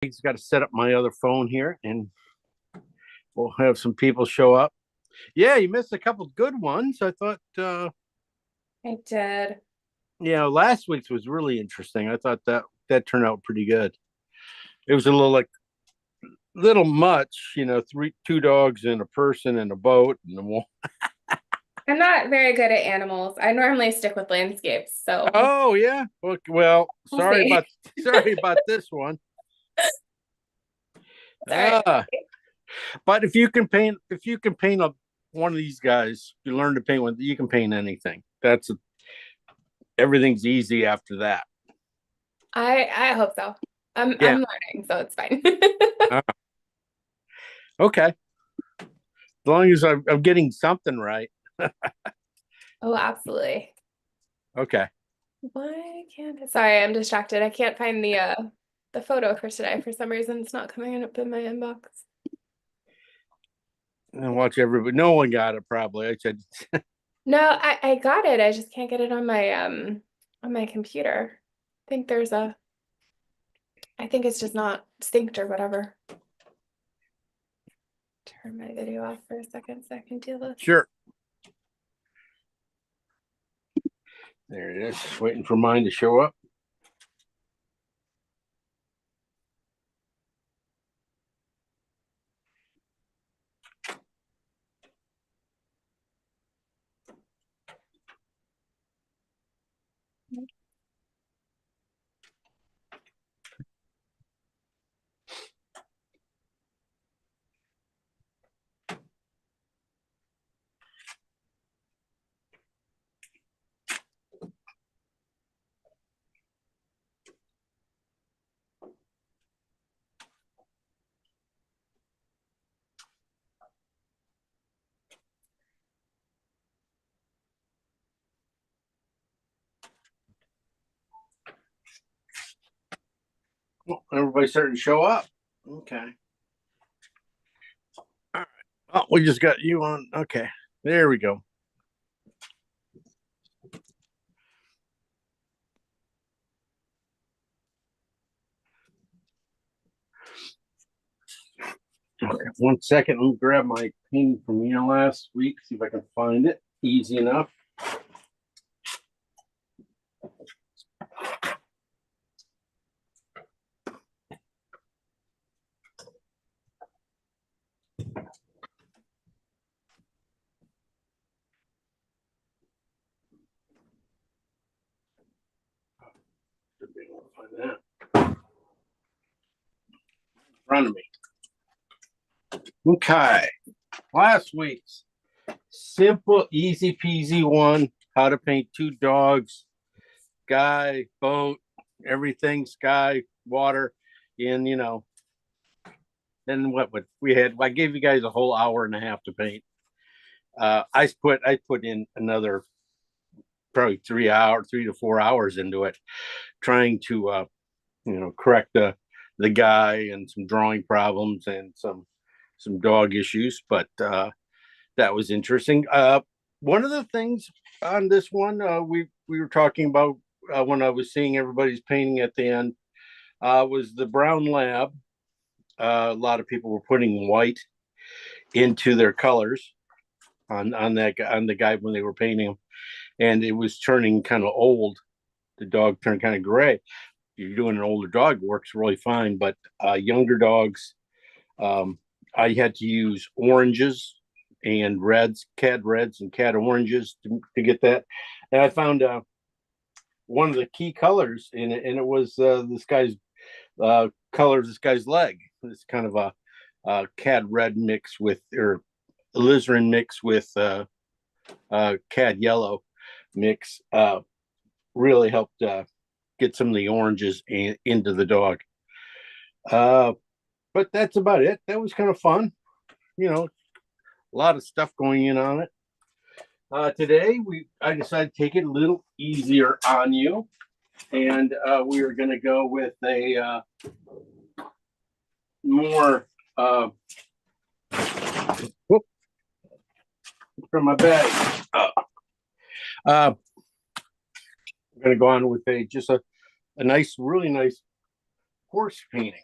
He's got to set up my other phone here, and we'll have some people show up. Yeah, you missed a couple good ones. I thought, I did. last week's was really interesting. I thought that turned out pretty good. It was a little much, two dogs and a person and a boat and a wall. I'm not very good at animals. I normally stick with landscapes, so Oh yeah. Well, we'll sorry see. about sorry about this one. It's all right. Ah, but if you can paint one of these guys, you learn to paint one. You can paint anything. Everything's easy after that. I hope so. I'm Yeah. learning, so it's fine. Uh, okay. As long as I'm getting something right. Oh, absolutely. Okay. Why can't I? Sorry, I'm distracted. I can't find the photo for today. For some reason, it's not coming up in my inbox. And watch everybody. No one got it probably. I said, No, I got it. I just can't get it on my computer. I think there's a I think it's just not synced or whatever. Turn my video off for a second so I can do this. sure. There it is. Waiting for mine to show up. Well, everybody's starting to show up. Okay. All right. Oh, we just got you on. Okay. There we go. Okay. 1 second. Let me grab my painting from last week. See if I can find it. Easy enough. Should be able to find that in front of me. Okay. Last week's simple, easy peasy one. How to paint two dogs, sky, boat, everything, sky, water, and then what would we had? I gave you guys a whole hour and a half to paint. I put in another probably 3 hours, 3 to 4 hours into it, trying to correct the guy and some drawing problems and some dog issues. But that was interesting. One of the things on this one we were talking about when I was seeing everybody's painting at the end was the brown lab. A lot of people were putting white into their colors on the guy when they were painting him, and it was turning kind of old. The dog turned kind of gray. If you're doing an older dog, it works really fine, but younger dogs, um, I had to use oranges and reds, cad reds and cad oranges to get that. And I found one of the key colors in it, and it was this guy's color of this guy's leg. It's kind of a cad red mix with, or alizarin mix with cad yellow mix. Really helped get some of the oranges into the dog. Uh, but that's about it. That was kind of fun. A lot of stuff going in on it. Today, I decided to take it a little easier on you, and we are going to go with a more whoop, from my bag. I'm going to go on with a nice, really nice horse painting.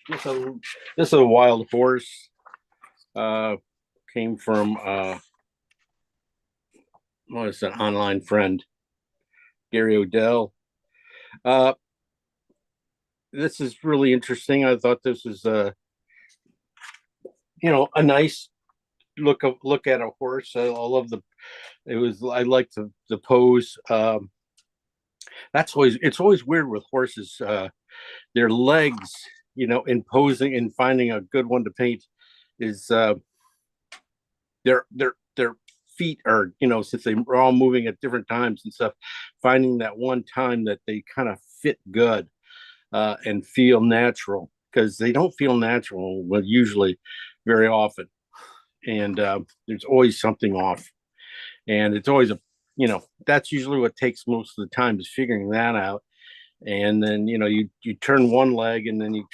this a this is a wild horse. Uh, Came from what is an online friend, Gary Odell. Uh, this is really interesting. I thought this was a nice look at a horse. I love the it was I like the pose. That's always it's always weird with horses. Their legs, in posing and finding a good one to paint is their feet are, since they're all moving at different times and stuff, finding that one time that they kind of fit good and feel natural, because they don't feel natural well, usually very often. And there's always something off. And it's always that's usually what takes most of the time, is figuring that out. And then you turn one leg, and then you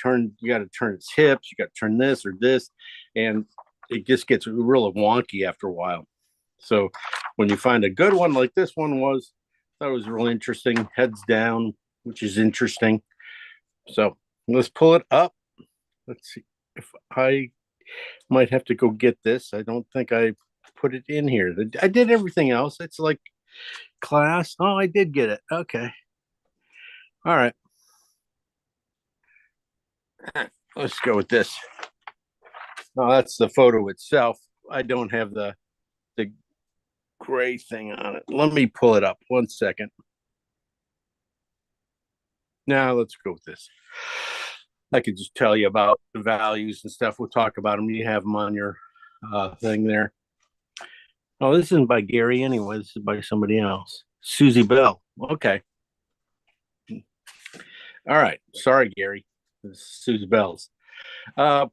got to turn its hips, you got to turn this or this, and it just gets real wonky after a while. So when you find a good one like this one was, that was really interesting. Heads down, which is interesting. So let's pull it up. Let's see if I might have to go get this. I don't think I put it in here. I did everything else. It's like class. Oh, I did get it. Okay. All right. Let's go with this. Oh, that's the photo itself. I don't have the gray thing on it. Let me pull it up. 1 second. Now let's go with this. I could just tell you about the values and stuff. We'll talk about them. You have them on your thing there. Oh, this isn't by Gary anyway. This is by somebody else. Susie Bell. Okay. All right. Sorry, Gary. This is Susie Bell's. Uh,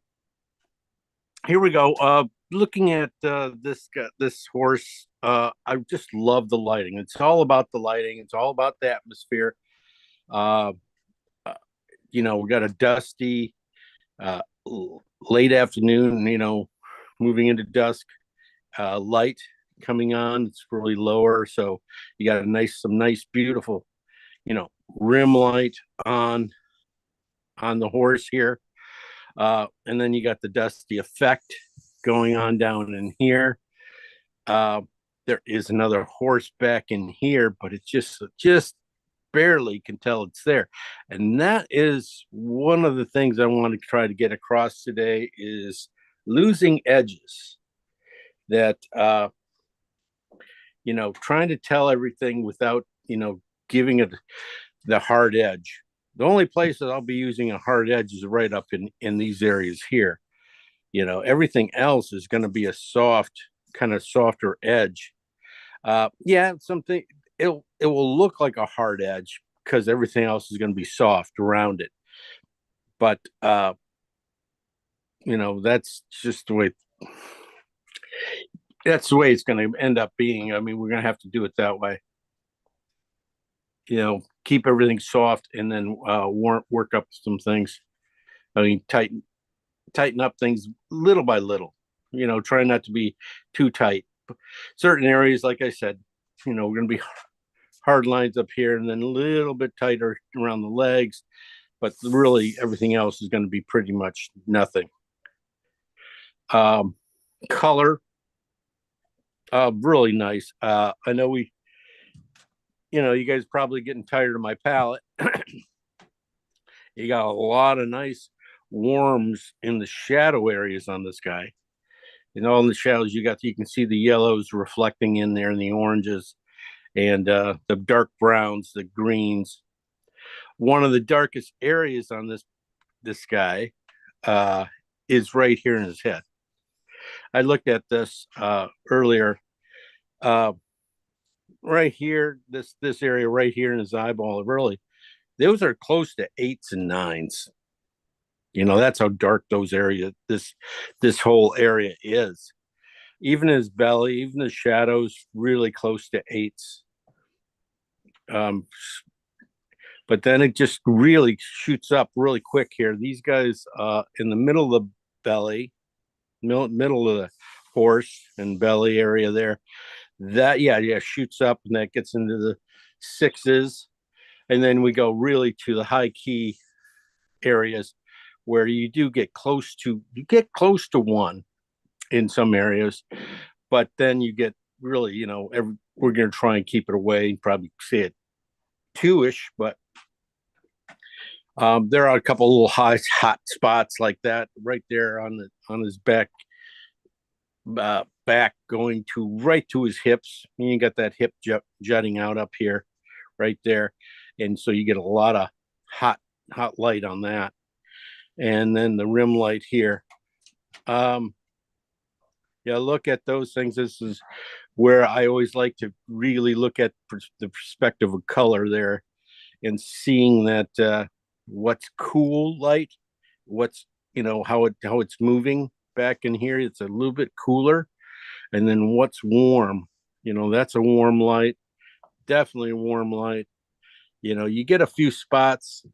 Here we go. Looking at this horse, I just love the lighting. It's all about the lighting. It's all about the atmosphere. Uh, we got a dusty, uh, late afternoon. Moving into dusk. Light coming on. It's really lower, so you got some nice, beautiful, rim light on the horse here. And then you got the dusty effect going on down in here. There is another horse back in here, but it's just barely can tell it's there. And that is one of the things I want to try to get across today, is losing edges. That trying to tell everything without giving it the hard edge. The only place that I'll be using a hard edge is right up in these areas here. Everything else is going to be a softer edge. Yeah, something it will look like a hard edge because everything else is going to be soft around it. But that's just the way. That's the way it's going to end up being. I mean, we're going to have to do it that way. Keep everything soft, and then work up some things. I mean, tighten up things little by little. Try not to be too tight. Certain areas, like I said, we're going to be hard lines up here, and then a little bit tighter around the legs. But really, everything else is going to be pretty much nothing. Color, really nice. I know you guys probably getting tired of my palette. You got a lot of nice warms in the shadow areas on this guy. In the shadows, you can see the yellows reflecting in there, and the oranges, and the dark browns, the greens. One of the darkest areas on this guy is right here in his head. I looked at this earlier. Right here, this area right here in his eyeball, really, those are close to 8s and 9s. That's how dark those areas, this whole area is. Even his belly, even the shadows, really close to 8s. But then it just really shoots up really quick here. These guys in the middle of the belly, middle of the horse and belly area there, that shoots up, and that gets into the 6s. And then we go really to the high key areas where you do get close to one in some areas, but then you get really, we're going to try and keep it away, probably say it two-ish, but there are a couple little hot spots like that right there on his back going to right to his hips. You got that hip jutting out up here, right there, and so you get a lot of hot light on that, and then the rim light here. Yeah, look at those things. This is where I always like to really look at the perspective of color there, and seeing that what's cool light, what's how it's moving back in here. It's a little bit cooler, and then what's warm. That's a warm light, definitely a warm light. You get a few spots,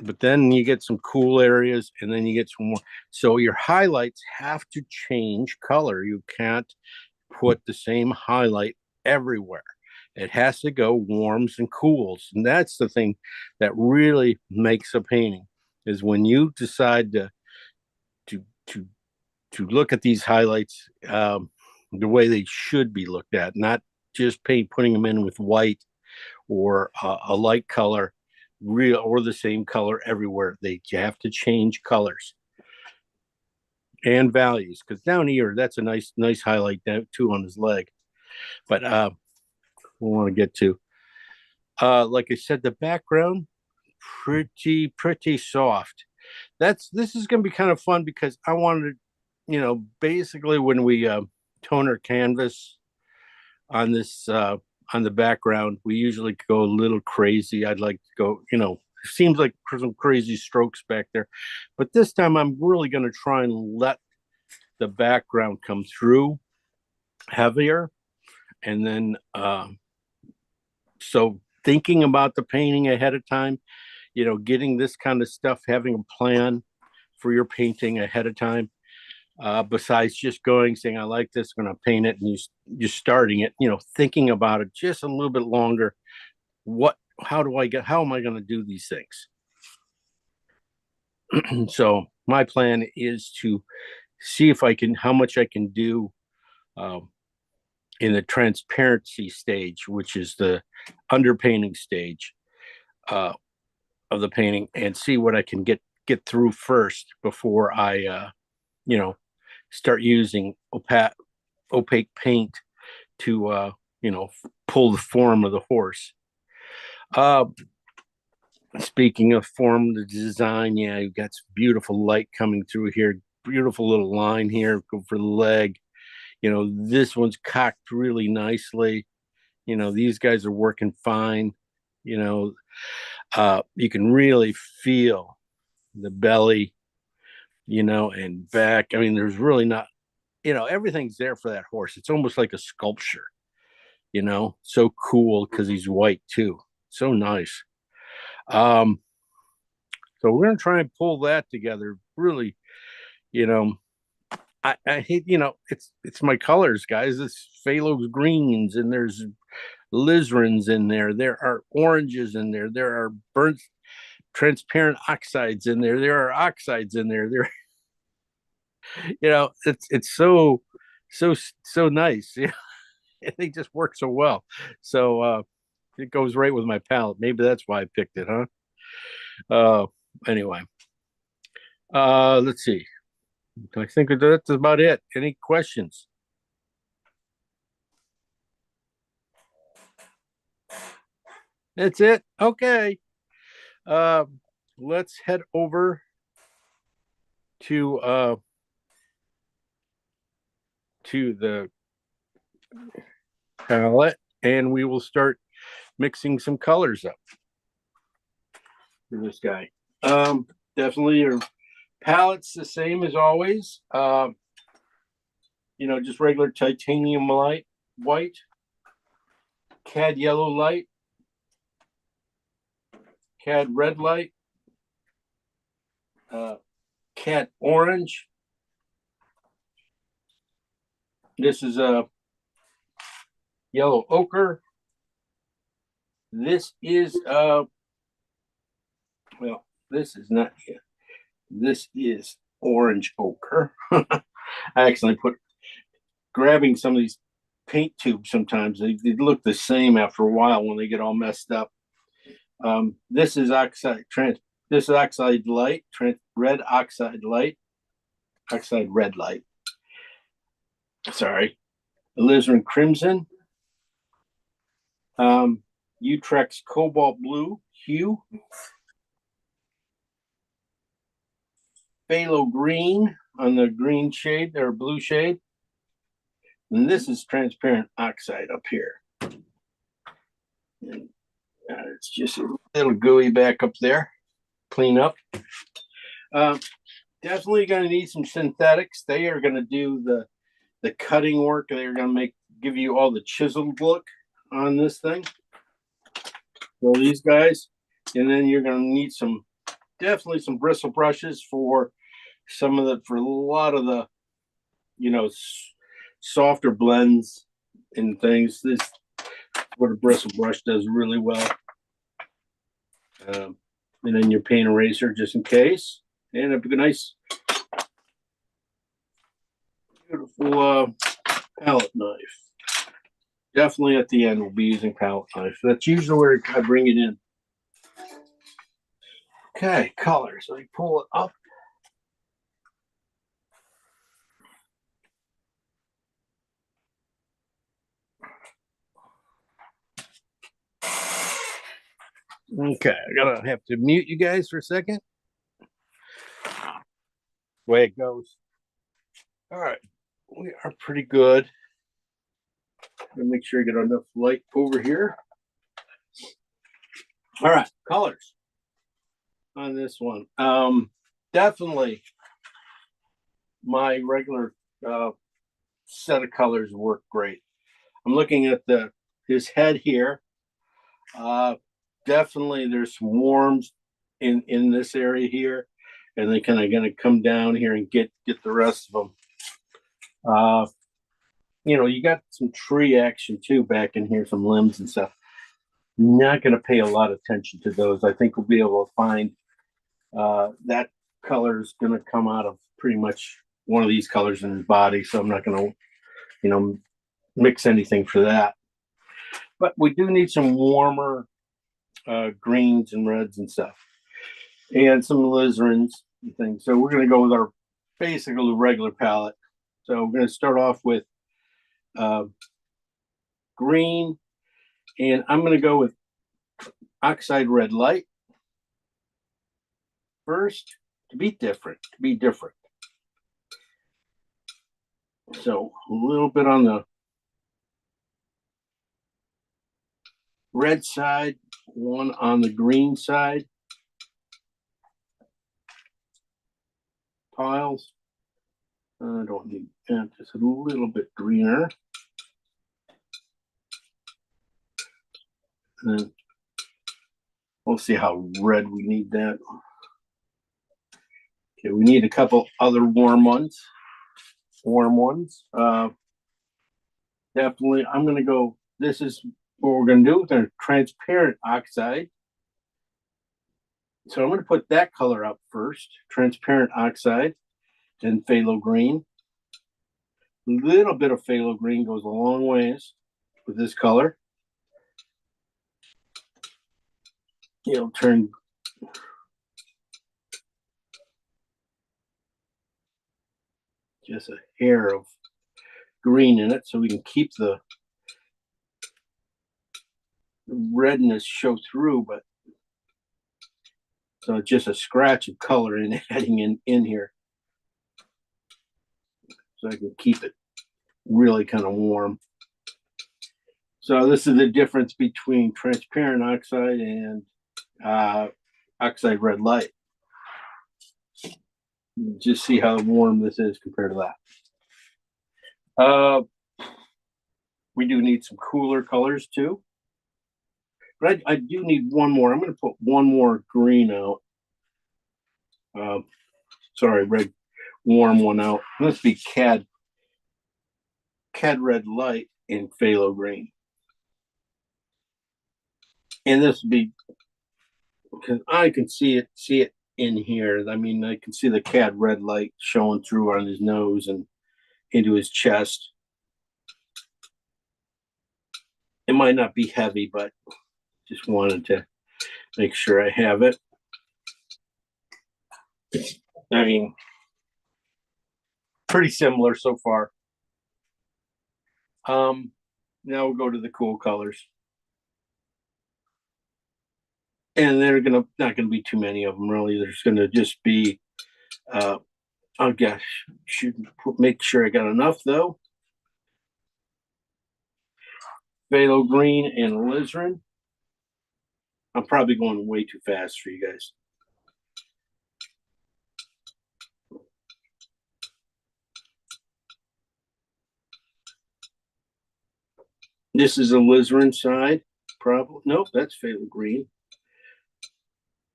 but then you get some cool areas, and then you get some more. So your highlights have to change color. You can't put the same highlight everywhere. It has to go warms and cools, and that's the thing that really makes a painting. Is when you decide to to to look at these highlights the way they should be looked at, not just putting them in with white or a light color, real or the same color everywhere. You have to change colors and values, because down here that's a nice highlight too on his leg. But we want to get to like I said, the background pretty soft. This is going to be kind of fun, because I wanted, basically when we tone our canvas on this on the background, we usually go a little crazy. I'd like to go, seems like some crazy strokes back there, but this time I'm really going to try and let the background come through heavier, and then so thinking about the painting ahead of time, getting this kind of stuff, having a plan for your painting ahead of time, besides just saying, I like this, I'm going to paint it, and you're starting it, thinking about it just a little bit longer. How am I going to do these things? So my plan is to see how much I can do in the transparency stage, which is the underpainting stage of the painting, and see what I can get through first before I, start using opaque paint to, pull the form of the horse. Speaking of form, the design, yeah, you've got some beautiful light coming through here. Beautiful little line here, go for the leg. This one's cocked really nicely. These guys are working fine. You can really feel the belly, and back. I mean, there's really not, everything's there for that horse. It's almost like a sculpture, so cool, because he's white too. So nice. So we're going to try and pull that together. Really, I hate, it's my colors, guys. It's phthalo greens, and there's lizarins in there. There are oranges in there. There are burnt transparent oxides in there. There are oxides in there. It's so nice. They just work so well. So it goes right with my palette. Maybe that's why I picked it, huh? Anyway, let's see. I think that's about it. Any questions? That's it. Okay. Uh, let's head over to the palette, and we will start mixing some colors up for this guy. Definitely your palette's the same as always. Just regular titanium light, white, cad yellow light, cad red light, cad orange. This is a yellow ochre. This is well, this is not here. This is orange ochre. I actually grabbing some of these paint tubes sometimes, they look the same after a while when they get all messed up. This is oxide light, red oxide light, oxide red light. Sorry. Alizarin crimson. Utrex cobalt blue hue. Phthalo green on the green shade or blue shade. And this is transparent oxide up here. And, it's just a little gooey back up there. Clean up. Definitely going to need some synthetics. They are going to do the cutting work. They're going to give you all the chiseled look on this thing. So these guys, and then you're going to need definitely some bristle brushes for a lot of the, softer blends and things. This what a bristle brush does really well. And then your paint eraser just in case. And a nice, beautiful palette knife. Definitely at the end we'll be using palette knife. That's usually where I bring it in. Okay, colors. Let me pull it up. Okay, I gotta have to mute you guys for a second. Way it goes. All right, we are pretty good. Gonna make sure I get enough light over here. All right, colors on this one. Definitely my regular set of colors work great. I'm looking at his head here. Definitely there's some warms in this area here, and they kind of gonna come down here and get the rest of them. You got some tree action too back in here, some limbs and stuff. Not gonna pay a lot of attention to those. I think we'll be able to find that color is gonna come out of pretty much one of these colors in his body, so I'm not gonna mix anything for that. But we do need some warmer greens and reds and stuff, and some alizarins and things. So we're going to go with our basically regular palette. So we're going to start off with green, and I'm going to go with oxide red light first to be different. So a little bit on the red side, one on the green side. Piles. I don't need that, just a little bit greener. And then we'll see how red we need that. Okay, we need a couple other warm ones. Definitely, I'm going to go, this is what we're going to do with our transparent oxide. So I'm going to put that color up first, transparent oxide, then phthalo green. A little bit of phthalo green goes a long ways with this color. It'll turn just a hair of green in it so we can keep the redness show through, but so just a scratch of color in adding in here, so I can keep it really kind of warm. So this is the difference between transparent oxide and oxide red light. Just see how warm this is compared to that. We do need some cooler colors too. But I do need one more. I'm going to put one more green out. Sorry, red warm one out. This be cad red light in phthalo green. And this would be, because I can see it in here. I mean, I can see the CAD red light showing through on his nose and into his chest. It might not be heavy, but just wanted to make sure I have it. I mean, pretty similar so far. Now we'll go to the cool colors. And they're not gonna be too many of them really. There's gonna just be oh gosh, should make sure I got enough though. Phthalo green and alizarin. I'm probably going way too fast for you guys. This is alizarin side, probably. Nope, that's phthalo green.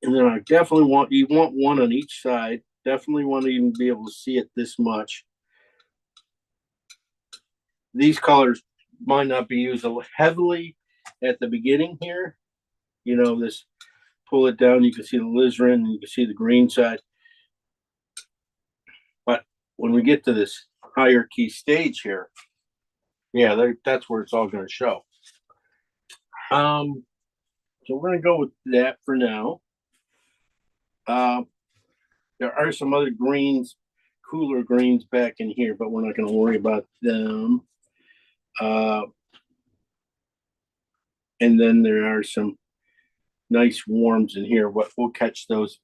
And then I definitely you want one on each side. Definitely want to even be able to see it this much. These colors might not be used heavily at the beginning here. You know, this, pull it down, you can see the alizarin and you can see the green side. But when we get to this higher key stage here, yeah, that's where it's all going to show. So we're going to go with that for now. There are some other greens, cooler greens back in here, but we're not going to worry about them. And then there are some nice warms in here. We'll catch those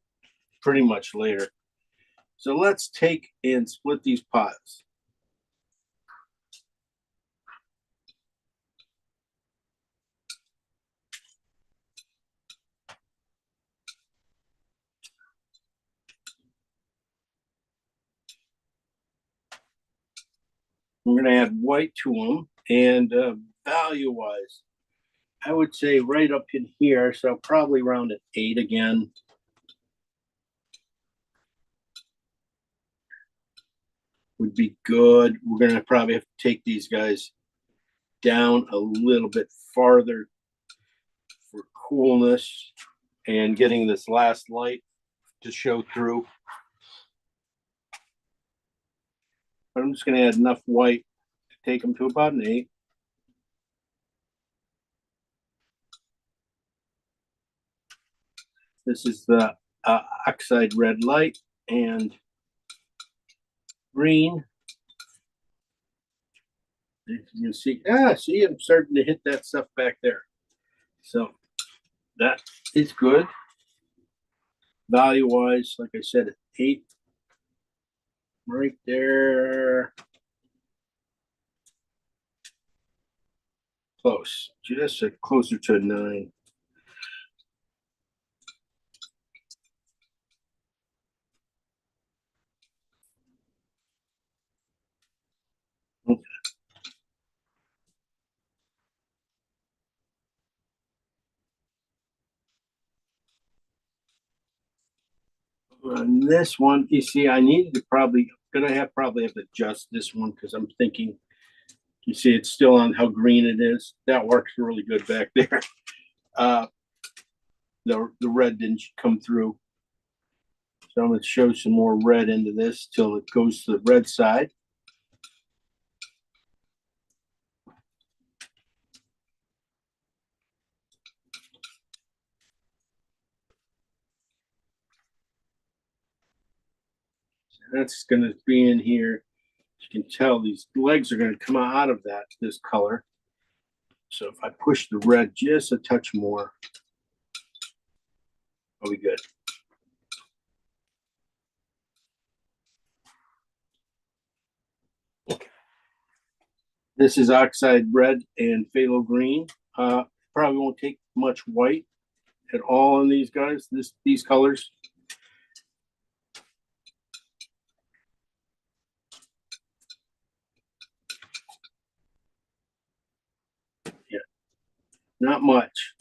pretty much later. So let's take and split these pots. We're going to add white to them, and value-wise, I would say right up in here, so probably around an 8 again. Would be good. We're going to probably have to take these guys down a little bit farther for coolness and getting this last light to show through. But I'm just going to add enough white to take them to about an 8. This is the oxide red light and green. You can see, see, I'm starting to hit that stuff back there. So that is good. Value-wise, like I said, 8. Right there. Close. Just closer to a 9. Okay. On this one, you see, I needed to probably have to adjust this one because I'm thinking, you see, it's still on how green it is. That works really good back there. The red didn't come through, so I'm going to show some more red into this till it goes to the red side. That's going to be in here. You can tell these legs are going to come out of this color. So if I push the red just a touch more, I'll be good. This is oxide red and phthalo green. Probably won't take much white at all in these guys. These colors. Yeah, not much.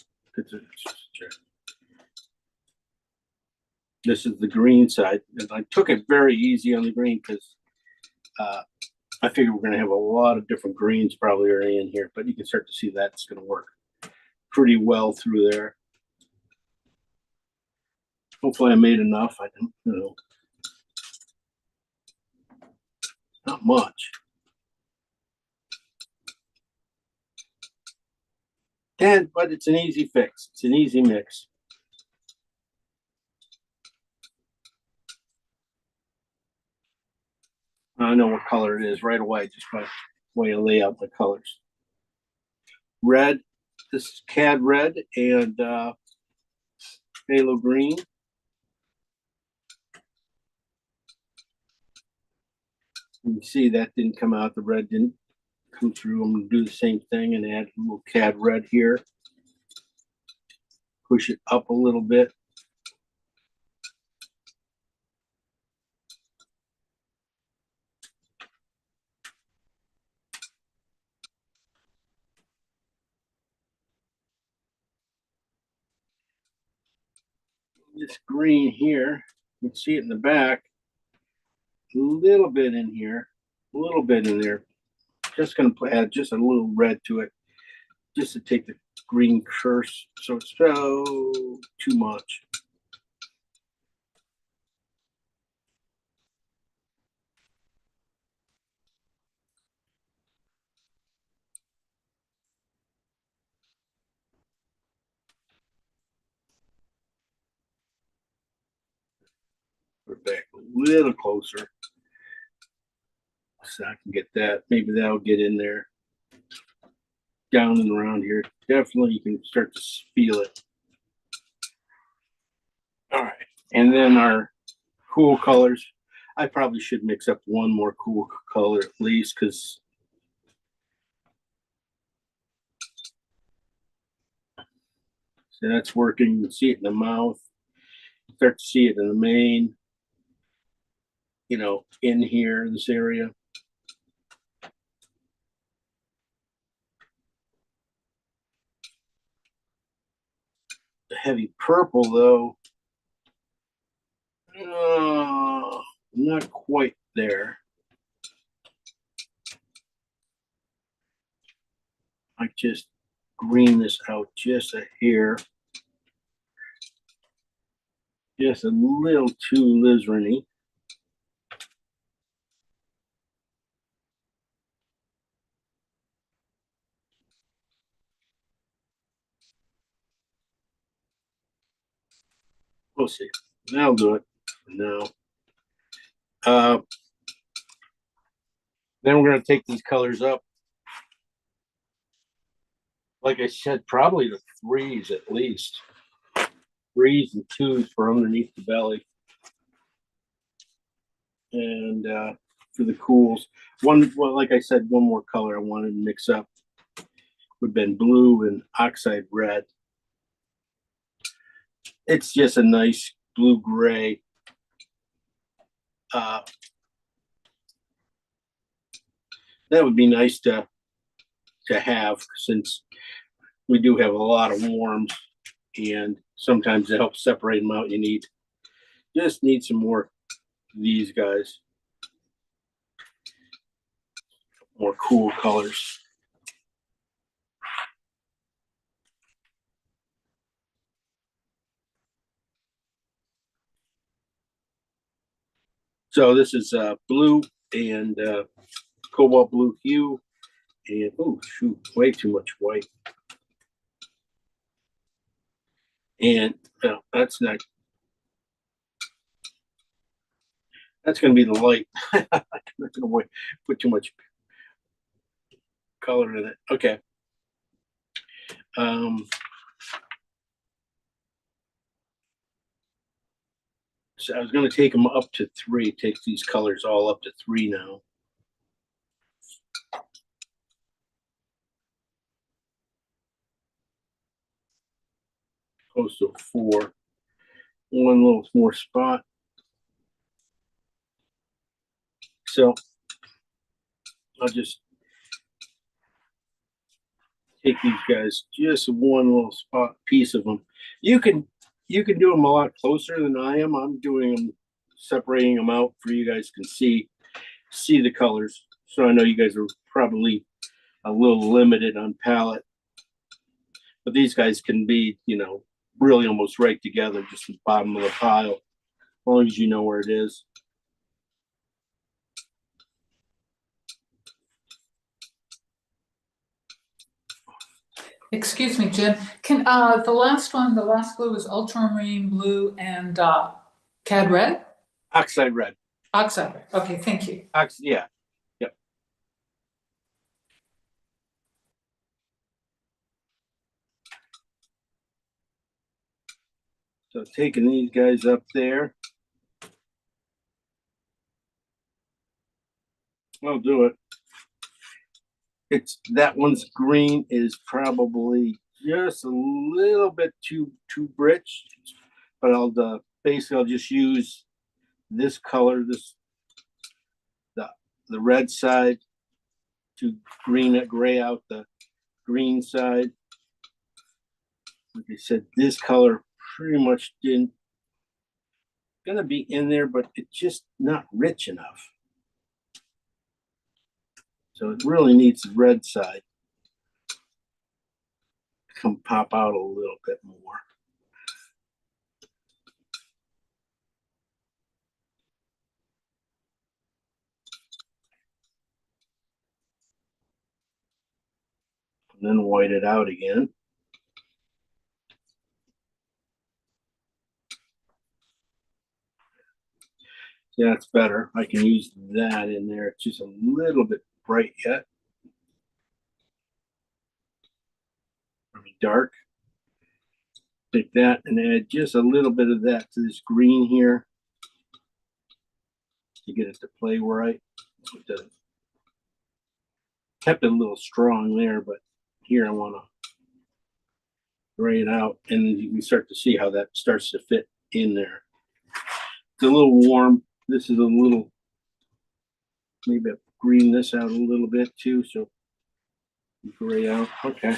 This is the green side, and I took it very easy on the green because I figured we're going to have a lot of different greens probably already in here, but you can start to see that's going to work pretty well through there. Hopefully I made enough. I don't know. Not much. But it's an easy fix. It's an easy mix. I know what color it is right away just by the way I lay out the colors. Red, this is Cad Red and Phthalo Green. You can see that didn't come out. The red didn't come through. I'm going to do the same thing and add a little Cad Red here. Push it up a little bit. This green here, you can see it in the back. A little bit in here, a little bit in there. Just going to add just a little red to it, just to take the green curse. So it's too much. Put it back a little closer so I can get that. Maybe that'll get in there. Down and around here. Definitely you can start to feel it. All right. And then our cool colors. I probably should mix up one more cool color at least, because so that's working. You can see it in the mouth. Start to see it in the mane. You know, in here, this area. The heavy purple, though, not quite there. I just green this out just a hair. Just a little too lizardy. We'll see. That'll do it for now. Then we're going to take these colors up. Like I said, probably the 3s at least. 3s and 2s for underneath the belly. And for the cools, well, like I said, one more color I wanted to mix up would have been blue and oxide red. It's just a nice blue gray. That would be nice to have, since we do have a lot of worms, and sometimes to help separate them out, you just need some more of these guys, more cool colors. So this is blue and cobalt blue hue, and oh shoot, way too much white. And that's going to be the light. I'm not going to put too much color in it. Okay. So I was going to take them up to 3, take these colors all up to 3 now. Close to 4. One little more spot. So I'll just take these guys, just one little spot piece of them. You can do them a lot closer than I am. I'm doing them, separating them out for you guys can see the colors. So I know you guys are probably a little limited on palette, but these guys can be, really almost right together, just the bottom of the pile, as long as you know where it is. Excuse me, Jim. Can the last blue is ultramarine blue and cad red? Oxide red. Oxide red. Okay, thank you. Yeah. Yep. So taking these guys up there. I'll do it. It's that one's green is probably just a little bit too rich, but I'll basically I'll just use this color, the red side to gray out the green side. Like I said, this color pretty much didn't gonna be in there, but it's just not rich enough. So it really needs the red side to come pop out a little bit more. And then white it out again. Yeah, that's better. I can use that in there. It's just a little bit bright yet. Pretty dark. Take that and add just a little bit of that to this green here to get it to play right. Kept it a little strong there, but here I want to gray it out, and you can start to see how that starts to fit in there. It's a little warm. This is a little, maybe I'll green this out a little bit too, so gray out. Okay.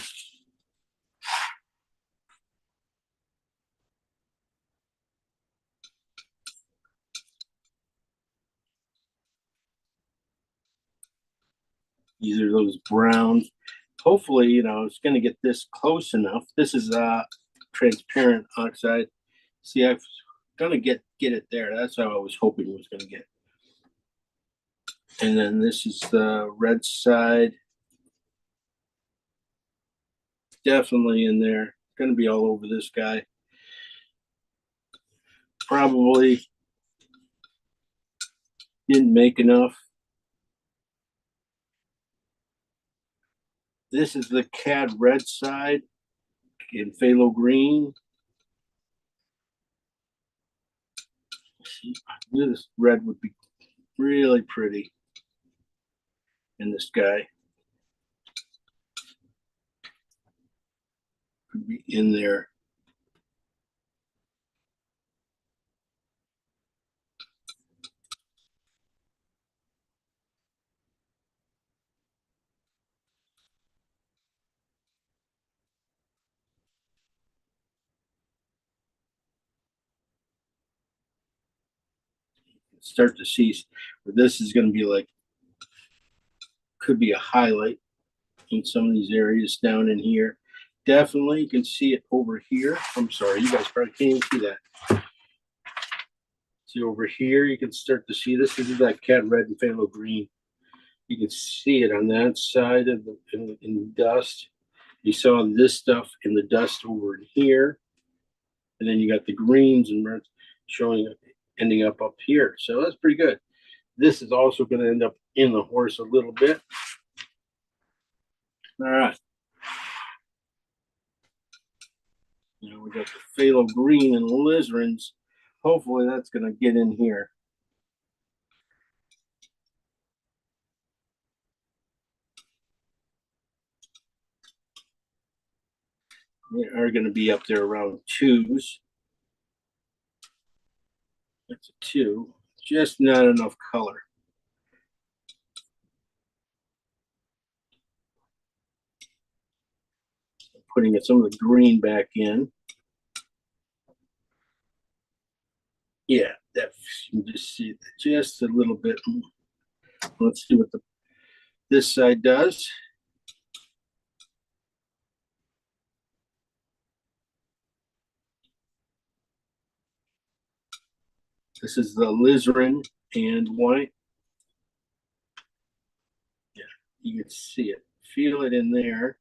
These are those browns. Hopefully, you know, it's going to get this close enough. This is transparent oxide. See, I'm going to get it there. That's how I was hoping it was going to get. And then this is the red side. Definitely in there. Going to be all over this guy. Probably didn't make enough. This is the cad red side in phthalo green. This red would be really pretty in this guy. Could be in there. Start to see where this is going to be like, could be a highlight in some of these areas down in here. Definitely, you can see it over here. I'm sorry, you guys probably can't even see that. See over here, you can start to see this. This is that cad red and phthalo green. You can see it on that side of the in the dust. You saw this stuff in the dust over in here, and then you got the greens and reds showing up, ending up here. So that's pretty good. This is also going to end up in the horse a little bit. All right. You know, we got the phthalo green and lizards. Hopefully that's going to get in here. They are going to be up there around 2s. That's a 2. Just not enough color. Putting some of the green back in. Yeah, that you can just see just a little bit. Let's see what this side does. This is the alizarin and white. Yeah, you can see it. Feel it in there.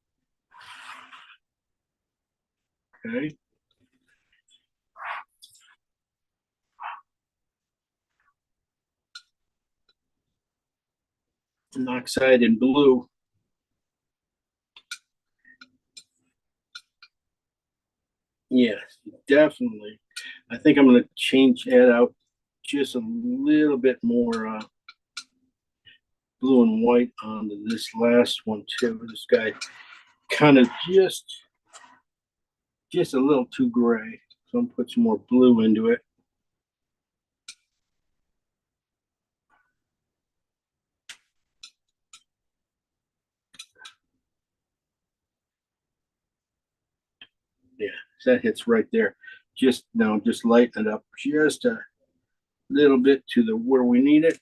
Okay. And oxide in blue. Yes, definitely. I think I'm going to change that out just a little bit more blue and white onto this last one too. This guy kind of just a little too gray. So I'm put some more blue into it. Yeah, so that hits right there. Just now, just lighten it up just a little bit to the where we need it.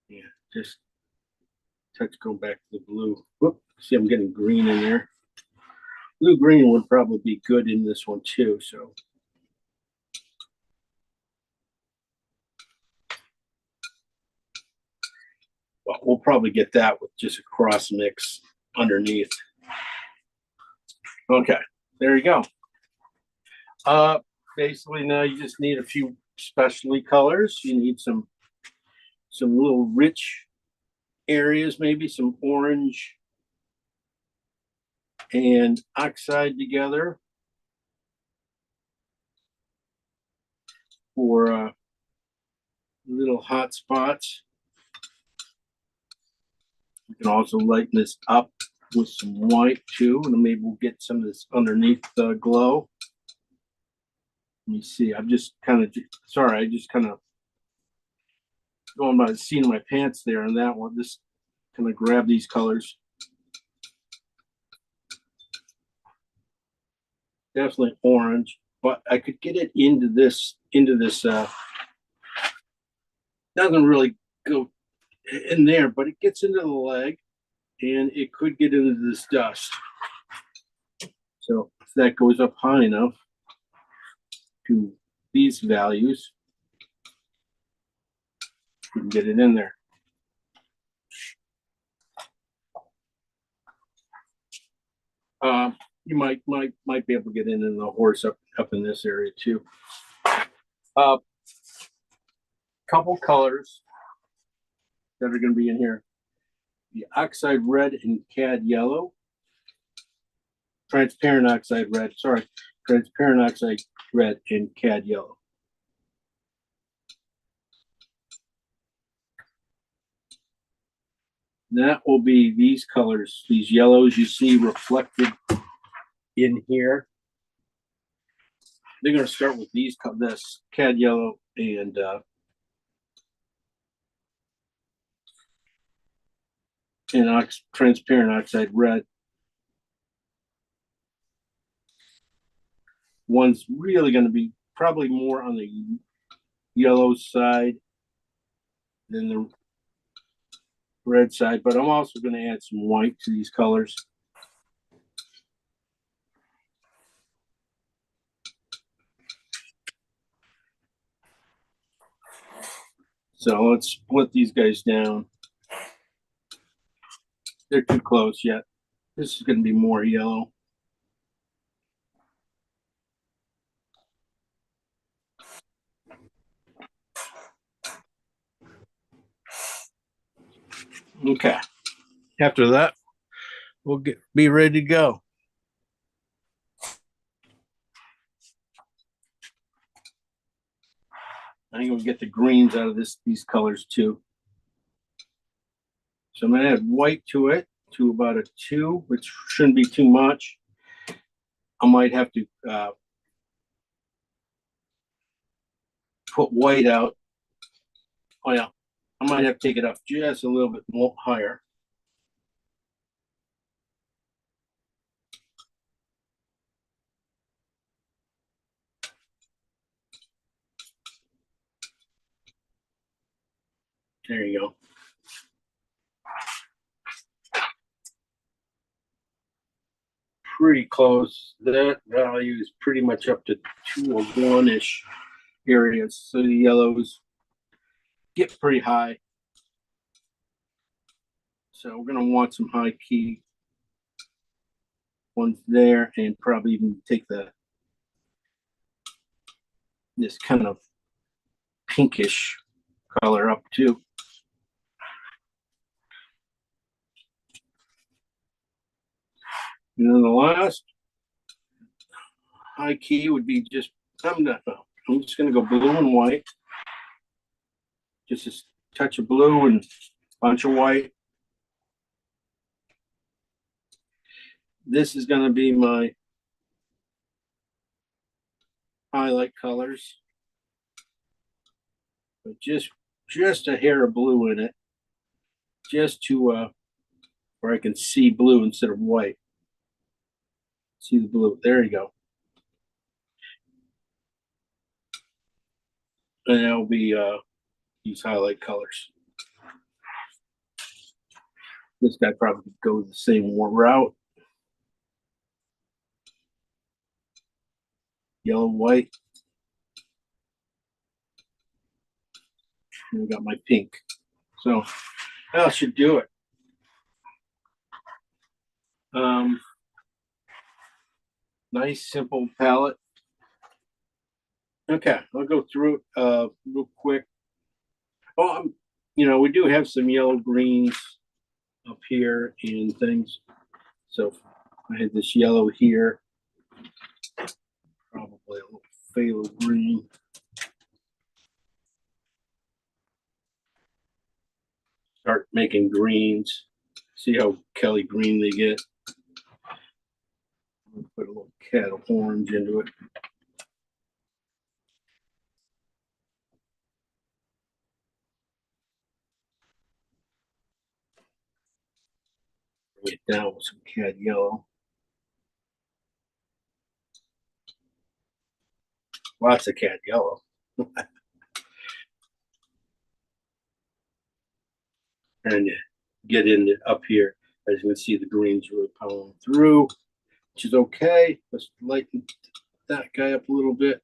Yeah, just touch, go back to the blue. Whoop, see, I'm getting green in there. Blue green would probably be good in this one too. So well, we'll probably get that with just a cross mix underneath. Okay, there you go. Basically now you just need a few specialty colors. You need some little rich areas, maybe some orange and oxide together for little hot spots. You can also lighten this up with some white too, and maybe we'll get some of this underneath the glow. Let me see. I'm just kind of sorry. I just kind of going by the seat of my pants there on that one. Just kind of grab these colors. Definitely orange, but I could get it into this. Doesn't really go in there, but it gets into the leg, and it could get into this dust. So if that goes up high enough to these values, we can get it in there. You might be able to get in the horse up in this area too. Couple colors that are going to be in here: the oxide red and cad yellow, transparent oxide red. Sorry, transparent oxide red and cad yellow. That will be these colors, these yellows you see reflected in here. They're going to start with these, this cad yellow and transparent oxide red. One's really going to be probably more on the yellow side than the red side, but I'm also going to add some white to these colors. So let's split these guys down. They're too close yet. This is going to be more yellow. Okay. After that, we'll be ready to go. I'm going to get the greens out of these colors too. So I'm going to add white to it, to about a 2, which shouldn't be too much. I might have to put white out. Oh yeah, I might have to take it up just a little bit more higher. There you go. pretty close. That value is pretty much up to 201-ish areas. So the yellows get pretty high. So we're going to want some high key ones there, and probably even take this kind of pinkish color up too. And then the last high key would be just, I'm just going to go blue and white. Just a touch of blue and a bunch of white. This is going to be my highlight colors. But just a hair of blue in it. Just to where I can see blue instead of white. See the blue. There you go. And that'll be these highlight colors. This guy probably goes the same route. Yellow, white. And we got my pink. So that should do it. Nice simple palette. Okay, I'll go through it real quick. Oh, we do have some yellow greens up here and things. So I had this yellow here, probably a little phthalo green. Start making greens. See how Kelly green they get. Put a little cat of orange into it. Bring it down with some cat yellow. Lots of cat yellow. And get in up here. As you can see, the green's really powering through, which is okay. Let's lighten that guy up a little bit.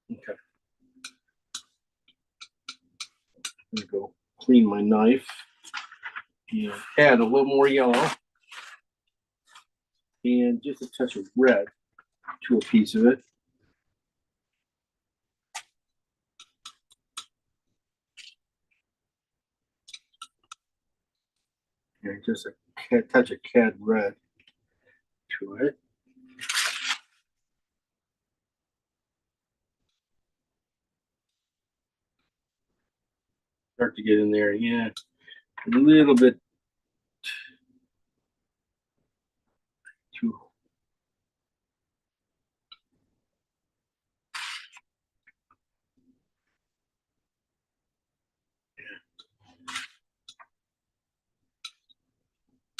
Okay. I'm gonna go clean my knife and add a little more yellow and just a touch of red to a piece of it. And just a touch of cad red to it. Start to get in there, yeah, a little bit too.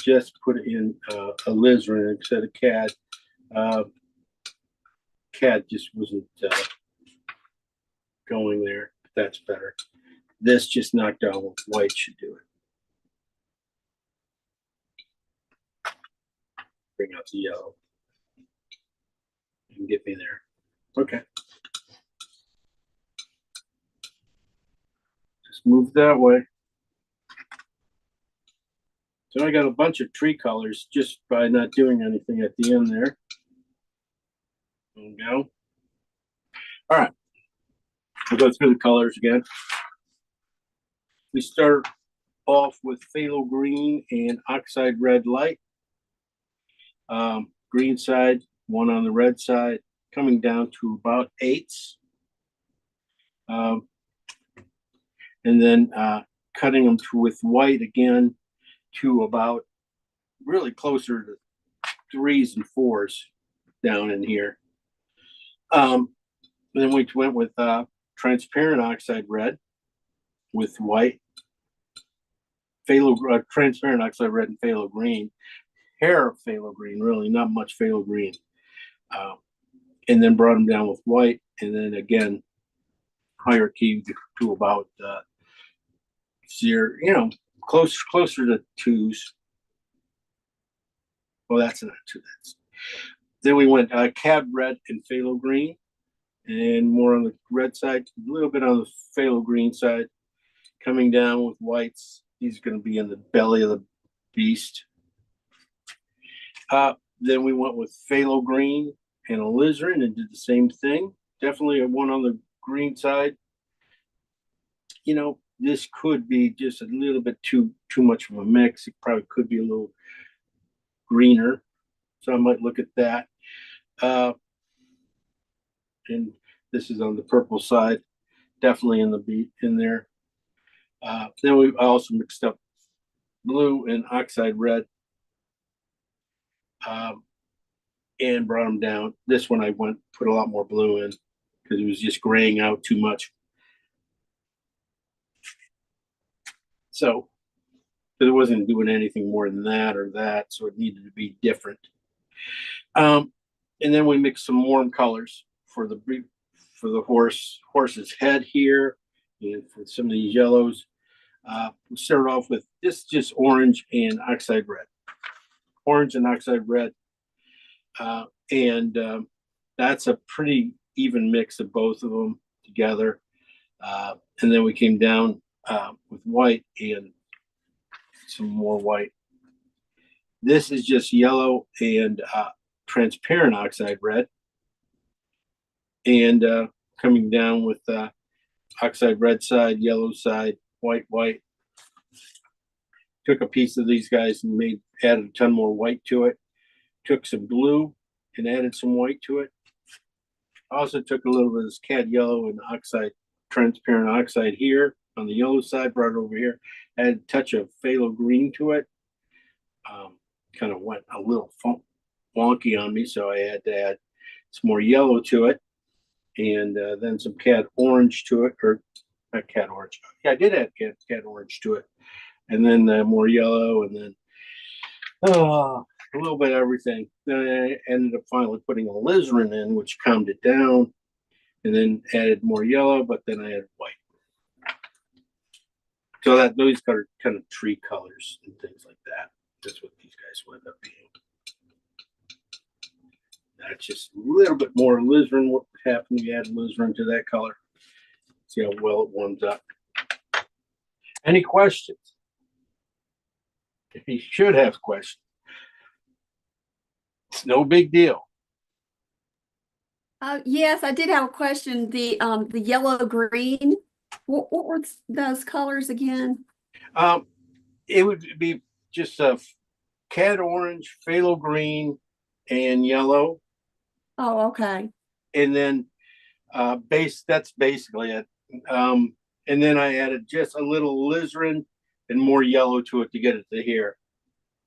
Just put it in alizarin instead of cad. Cad just wasn't going there. That's better. This just knocked down with white should do it. Bring out the yellow and get me there. Okay. Just move that way. So I got a bunch of tree colors just by not doing anything at the end there. There we go. All right. We'll go through the colors again. We start off with phthalo green and oxide red light. Green side, one on the red side, coming down to about 8s. And then cutting them with white again to about really closer to 3s and 4s down in here. Then we went with transparent oxide red with white, transparent oxide red and phthalo green, hair of phthalo green, really not much phthalo green, and then brought them down with white, and then again hierarchy to about 0, closer to twos. Well, that's not two. Then we went cab red and phthalo green, and more on the red side, a little bit on the phthalo green side. Coming down with whites. These are going to be in the belly of the beast. Then we went with phthalo green and alizarin and did the same thing. Definitely a one on the green side. You know, this could be just a little bit too much of a mix. It probably could be a little greener, so I might look at that. And this is on the purple side, definitely in the beat in there. Then we also mixed up blue and oxide red, and brought them down. This one I put a lot more blue in because it was just graying out too much. So it wasn't doing anything more than that or that, so it needed to be different. And then we mixed some warm colors for the horse's head here, and for some of these yellows. We started off with this, just orange and oxide red. Orange and oxide red. And that's a pretty even mix of both of them together. And then we came down with white and some more white. This is just yellow and transparent oxide red. And coming down with oxide red side, yellow side, white. Took a piece of these guys and added a ton more white to it. Took some blue and added some white to it. Also took a little bit of this cad yellow and oxide, transparent oxide here on the yellow side, brought it over here. Added a touch of phthalo green to it. Kind of went a little wonky on me, so I had to add some more yellow to it. And then some cad orange to it, or not cad orange. Yeah, I did add cad orange to it. And then more yellow, and then a little bit of everything. Then I ended up finally putting alizarin in, which calmed it down, and then added more yellow, but then I added white. So that those are kind of tree colors and things like that. That's what these guys will end up being. That's just a little bit more alizarin. What happens when you add alizarin to that color? See how well it warms up. Any questions? If you should have questions, it's no big deal. Yes, I did have a question. The yellow green. What were those colors again? It would be just a cad orange, phthalo green, and yellow. Oh, okay. And then that's basically it. And then I added just a little alizarin and more yellow to it to get it to here.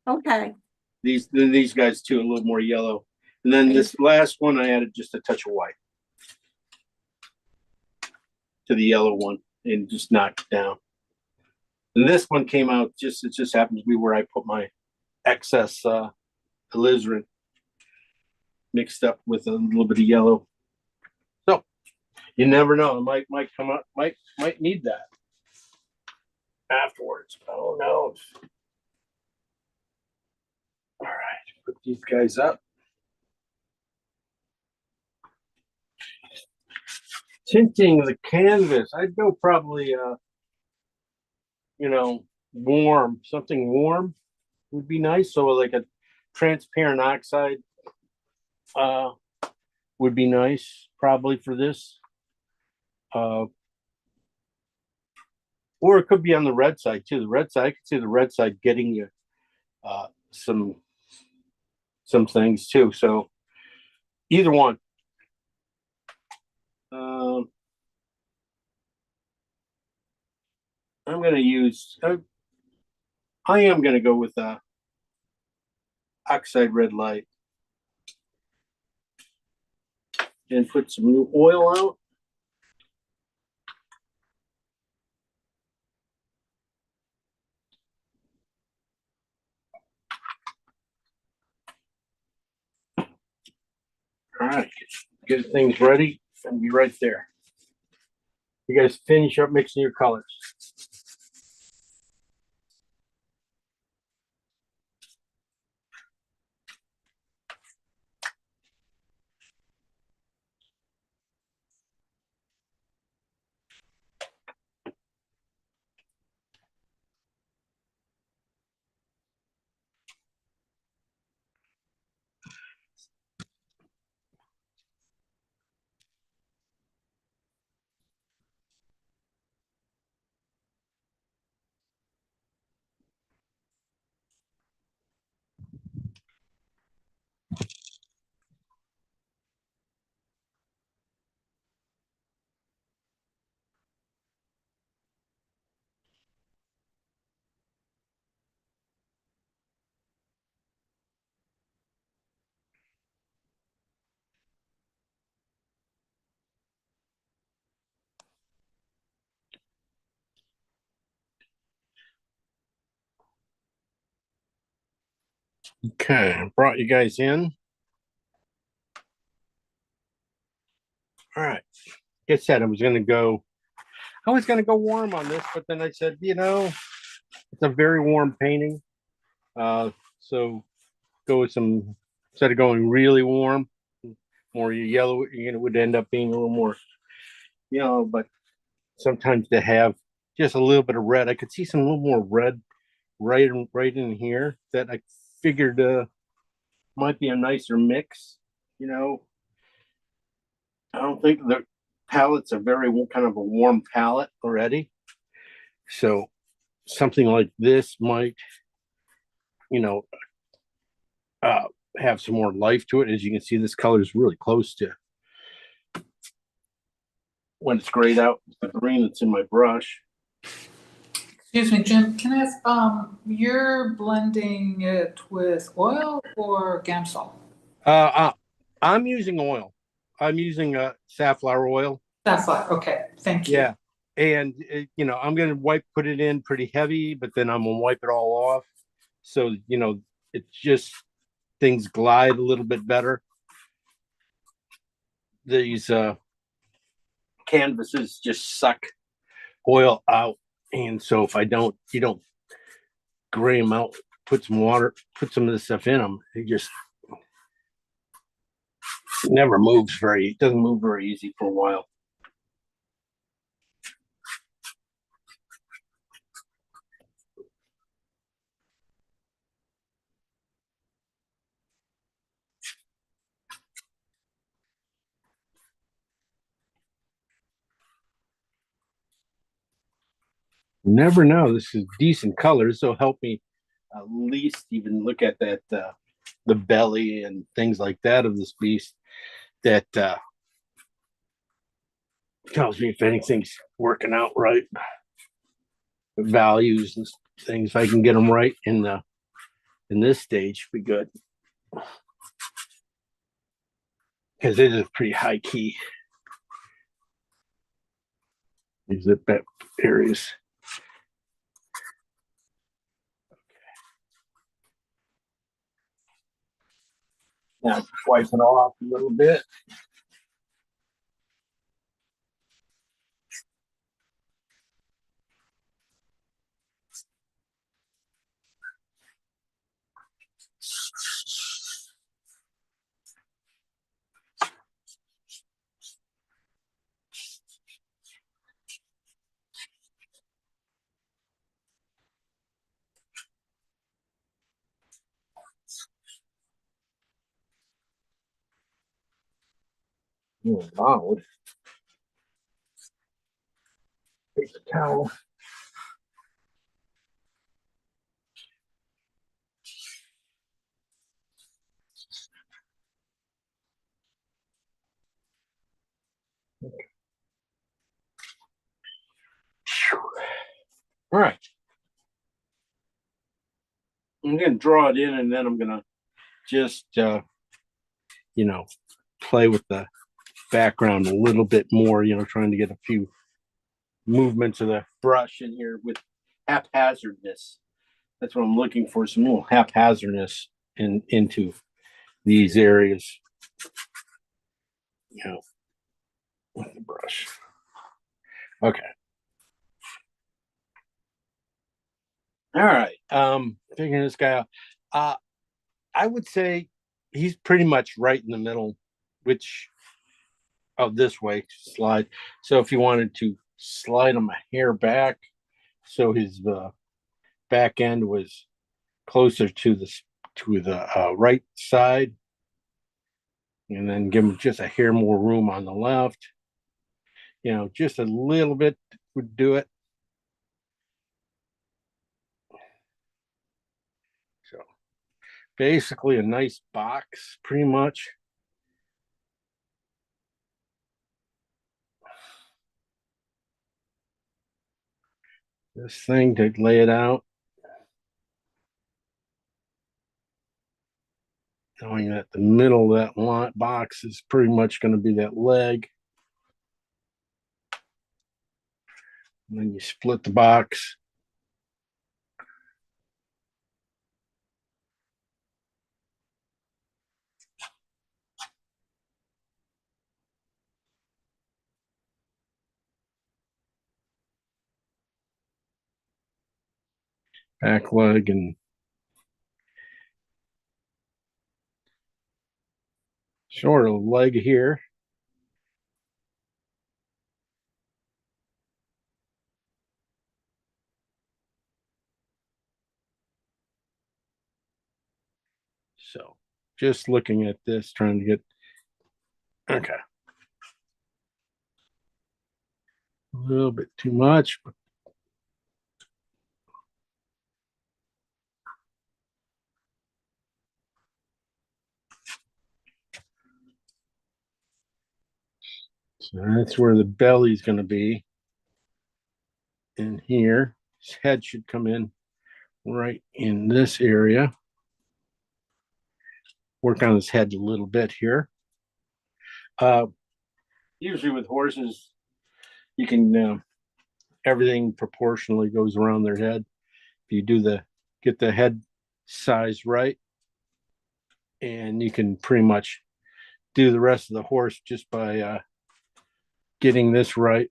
Okay. These guys too, a little more yellow. And then this last one, I added just a touch of white to the yellow one and just knocked it down. And this one came out it just happens to be where I put my excess alizarin mixed up with a little bit of yellow. So you never know. It might come up, might need that afterwards. Oh no. All right, put these guys up. Tinting the canvas, I'd go probably warm, something warm would be nice. So like a transparent oxide would be nice probably for this. Or it could be on the red side too. The red side, I could see the red side getting you some things too. So either one. I'm going to use, I am going to go with oxide red light and put some new oil out. All right, get things ready and be right there. You guys finish up mixing your colors. Okay, I brought you guys in. All right. Like I said, I was gonna go warm on this, but then I said, it's a very warm painting. So go with some instead of going really warm, more yellow, it would end up being a little more yellow, but sometimes to have just a little bit of red. I could see some little more red right in here that I figured might be a nicer mix, you know. I don't think the palette's a very kind of a warm palette already. So something like this might, you know, uh, have some more life to it. As you can see, this color is really close to when it's grayed out, the green that's in my brush. Excuse me, Jim, can I ask, you're blending it with oil or Gamsol? I'm using oil. I'm using safflower oil. Sapphire, okay, thank you. Yeah. And, I'm going to put it in pretty heavy, but then I'm going to wipe it all off. So, it's just things glide a little bit better. These canvases just suck oil out. And so if you don't gray them out, put some water, put some of this stuff in them, it just it doesn't move very easy for a while. You never know. This is decent colors. So help me at least even look at that, the belly and things like that of this beast that tells me if anything's working out right. The values and things, if I can get them right in this stage, be good. Because it is pretty high key. These zip areas. Now wipe it off a little bit. Loud. Take the towel. All right. I'm going to draw it in, and then I'm going to just, play with the background a little bit more, trying to get a few movements of the brush in here with haphazardness. That's what I'm looking for, some little haphazardness into these areas, with the brush. Okay. All right. Figuring this guy out. I would say he's pretty much right in the middle, which of this way slide. So if you wanted to slide him a hair back, so his back end was closer to the right side, and then give him just a hair more room on the left. Just a little bit would do it. So basically a nice box, pretty much. This thing to lay it out. Knowing that the middle of that box is pretty much going to be that leg. And then you split the box. back leg and short of leg here. So just looking at this, trying to get, okay. A little bit too much, but so that's where the belly's going to be. In here, his head should come in right in this area. Work on his head a little bit here. Usually with horses, you can everything proportionally goes around their head. If you do get the head size right, and you can pretty much do the rest of the horse just by getting this right.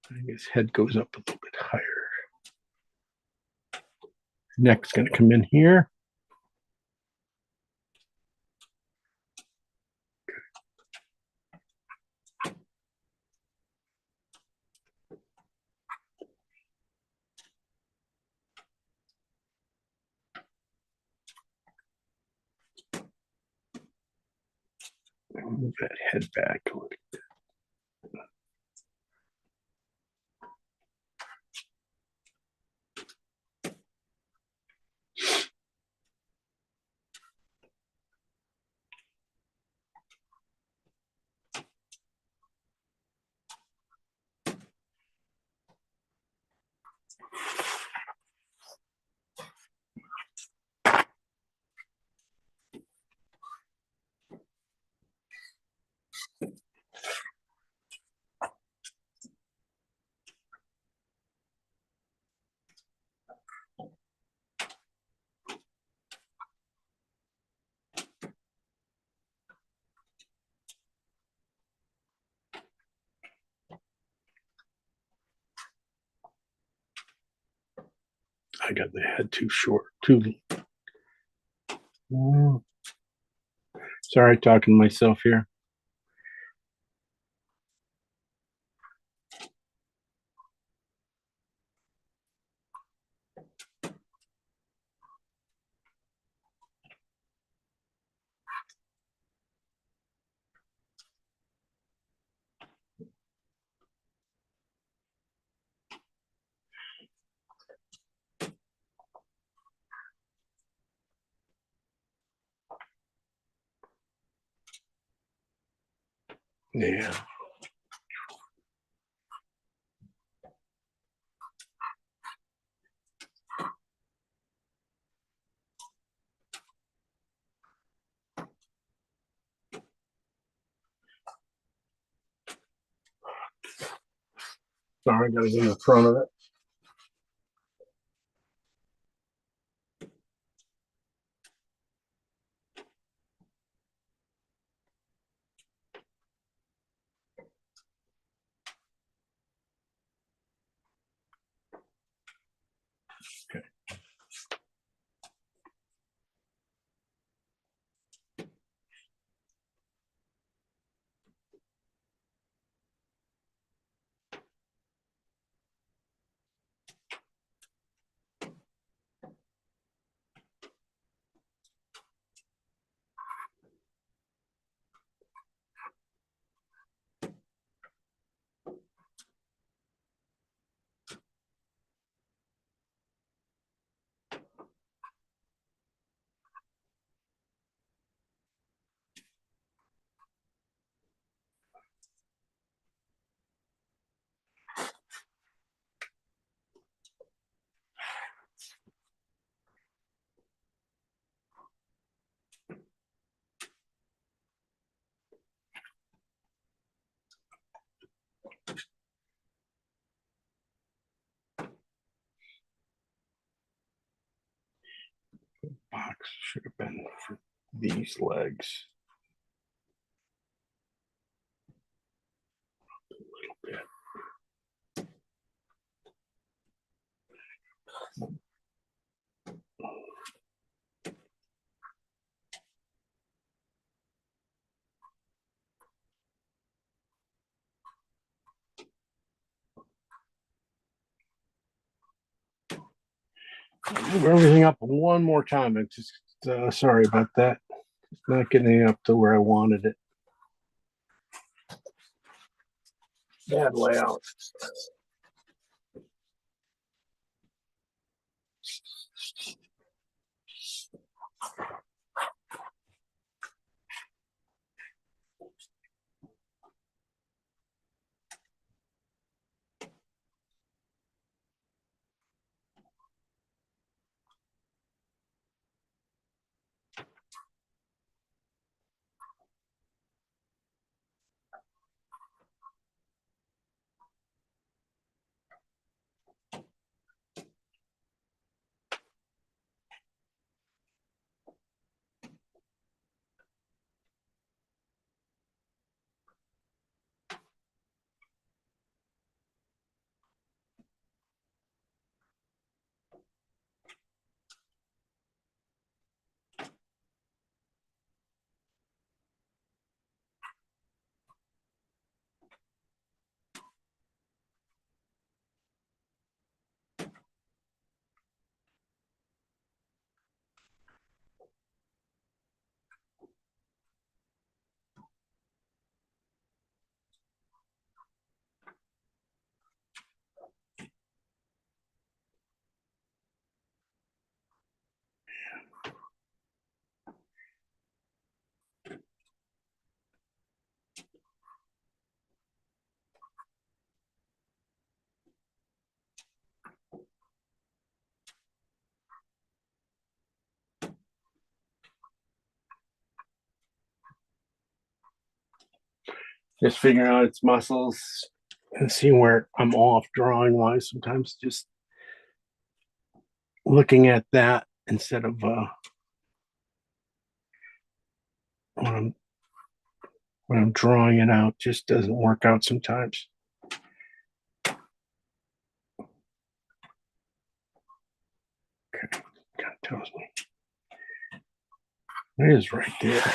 I think his head goes up a little bit higher. Neck's going to come in here. Move that head back a little bit. I got the head too short, sorry, talking to myself here. Yeah. Sorry, I gotta get in the front of it. Box should have been for these legs. Move everything up one more time. I'm just sorry about that. It's not getting it up to where I wanted it. Bad layout. Just figuring out its muscles and seeing where I'm off drawing wise. Sometimes just looking at that instead of when I'm drawing it out just doesn't work out sometimes. Okay, God tells me it is right there.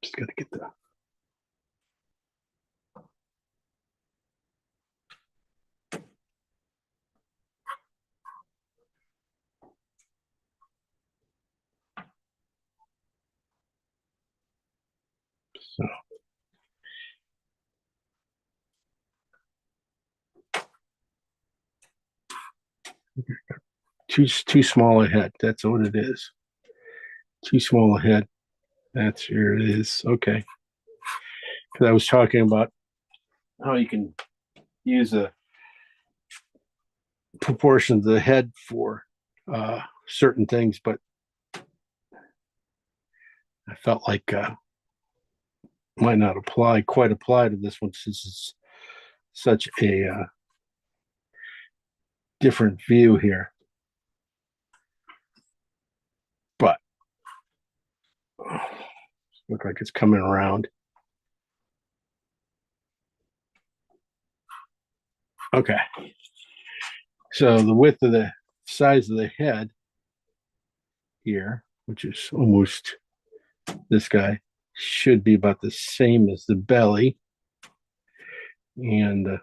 Just got to get the so. Too small a head. That's what it is. Too small a head. That's here it is. Okay. Because I was talking about how you can use a proportion of the head for certain things, but I felt like might not quite apply to this one since it's such a different view here. But look like it's coming around. Okay. So the width of the size of the head here, which is almost this guy, should be about the same as the belly. And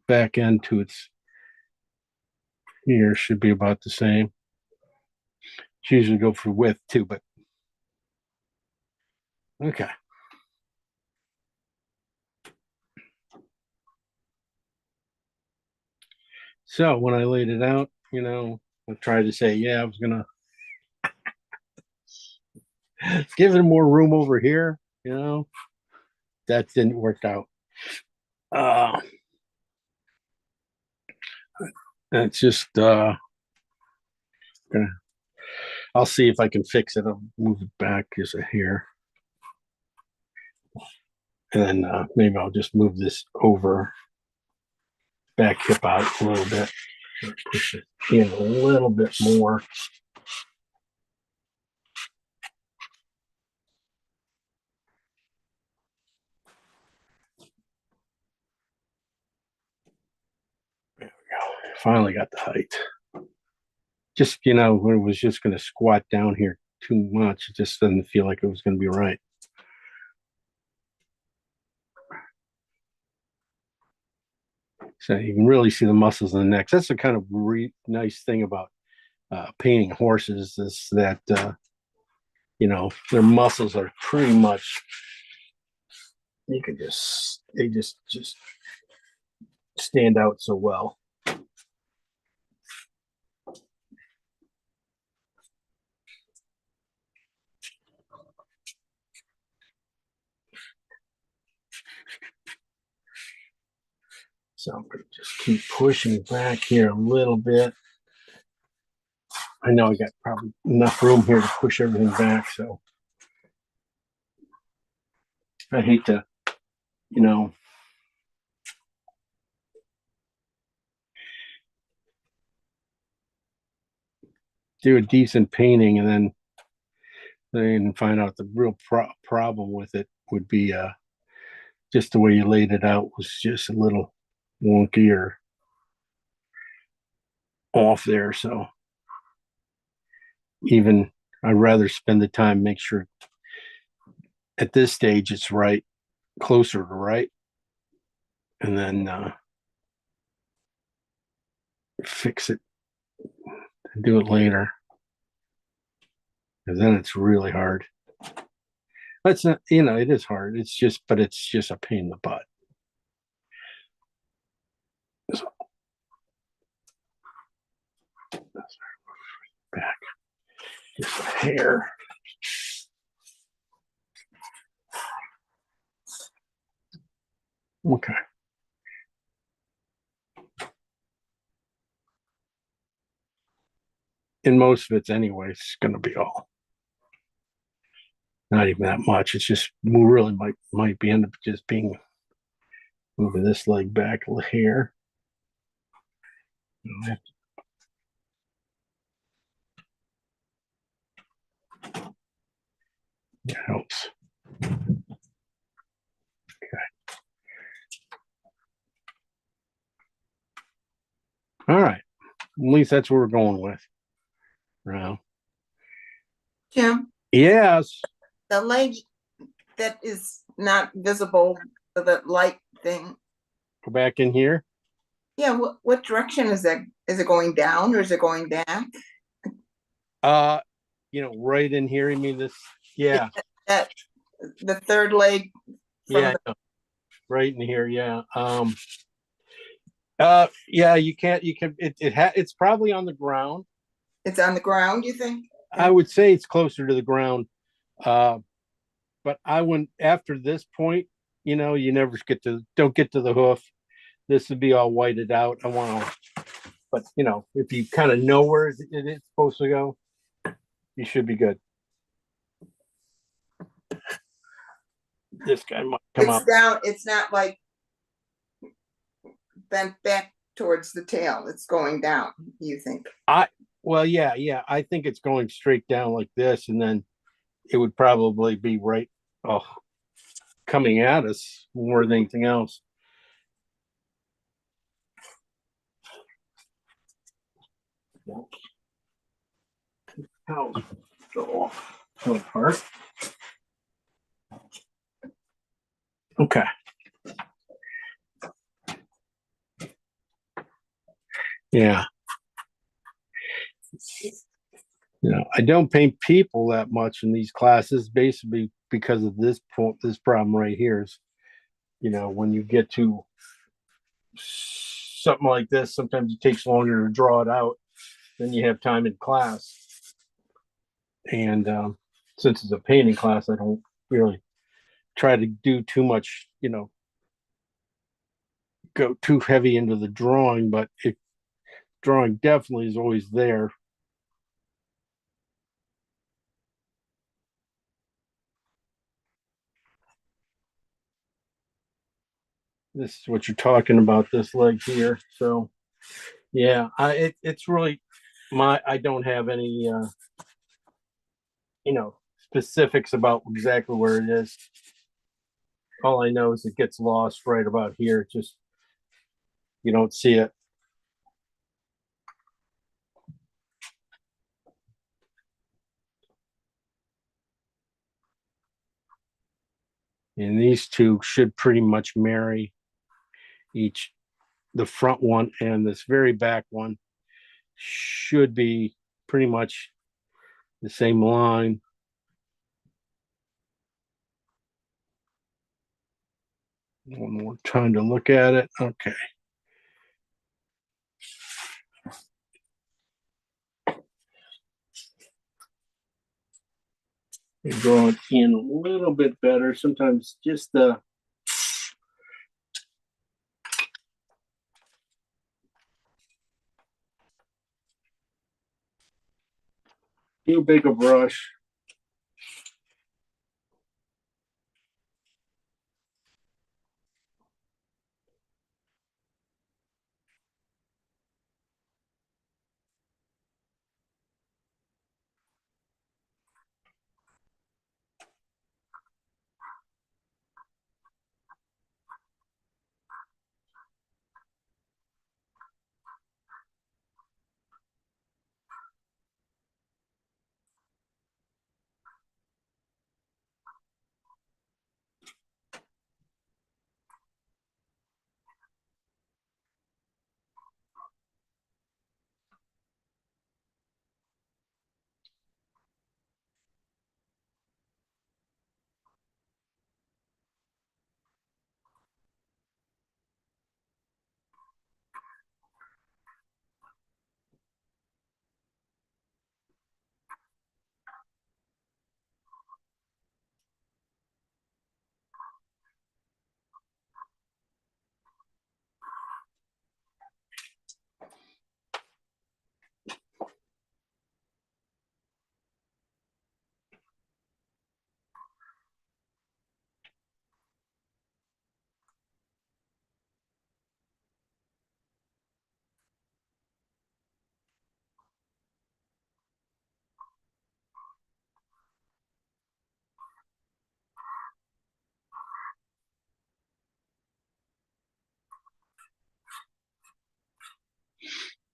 back end to its here should be about the same. It's usually go for width too, but okay. So when I laid it out, I tried to say, yeah, I was gonna give it more room over here, that didn't work out. It's just I'll see if I can fix it. I'll move it back just a hair. And then maybe I'll just move this over, back hip out a little bit, push it in a little bit more. Finally got the height. Just, you know, when it was just going to squat down here too much, it just didn't feel like it was going to be right. So you can really see the muscles in the neck. That's the kind of nice thing about painting horses is that, you know, their muscles are pretty much, you can just, they just stand out so well. So I'm going to just keep pushing back here a little bit. I know I got probably enough room here to push everything back, so I hate to, you know, do a decent painting and then find out the real problem with it would be just the way you laid it out was just a little wonky or off there. So even I'd rather spend the time, make sure at this stage it's right, closer to right, and then fix it and do it later. Because then it's really hard. That's not, you know, it is hard. It's just, but it's just a pain in the butt. So, back, just a hair. Okay. And most of it's anyway, it's going to be all. Not even that much. It's just really might be end up just being moving this leg back a little here. It helps. Okay. All right. At least that's what we're going with. Now. Jim, Yes. the leg that is not visible, the light thing, Go back in here. yeah, what direction is that? Is it going down or is it going back? You know, right in here. You mean this? Yeah. At the third leg from Yeah. the, Right in here. Yeah. Yeah, you can, it's probably on the ground. it's on the ground, you think? I would say it's closer to the ground. But I wouldn't, after this point, you know, you never don't get to the hoof. This would be all whited out. I want to, but you know, if you kind of know where it is supposed to go, you should be good. This guy might come It's out. down, it's not like bent back towards the tail, it's going down, you think? Well, yeah. I think it's going straight down like this, and then it would probably be right, coming at us more than anything else. How go off apart? Okay. Yeah. You know, I don't paint people that much in these classes, basically because of this problem right here is, you know, when you get to something like this, sometimes it takes longer to draw it out than you have time in class. And since it's a painting class, I don't really try to do too much, you know, go too heavy into the drawing, but drawing definitely is always there. This is what you're talking about, this leg here. So yeah, it's really I don't have any you know, specifics about exactly where it is. All I know is it gets lost right about here. Just you don't see it. And these two should pretty much marry each. The front one and this very back one should be pretty much the same line. One more time to look at it. Okay. You draw it in a little bit better. Sometimes just the too big a brush.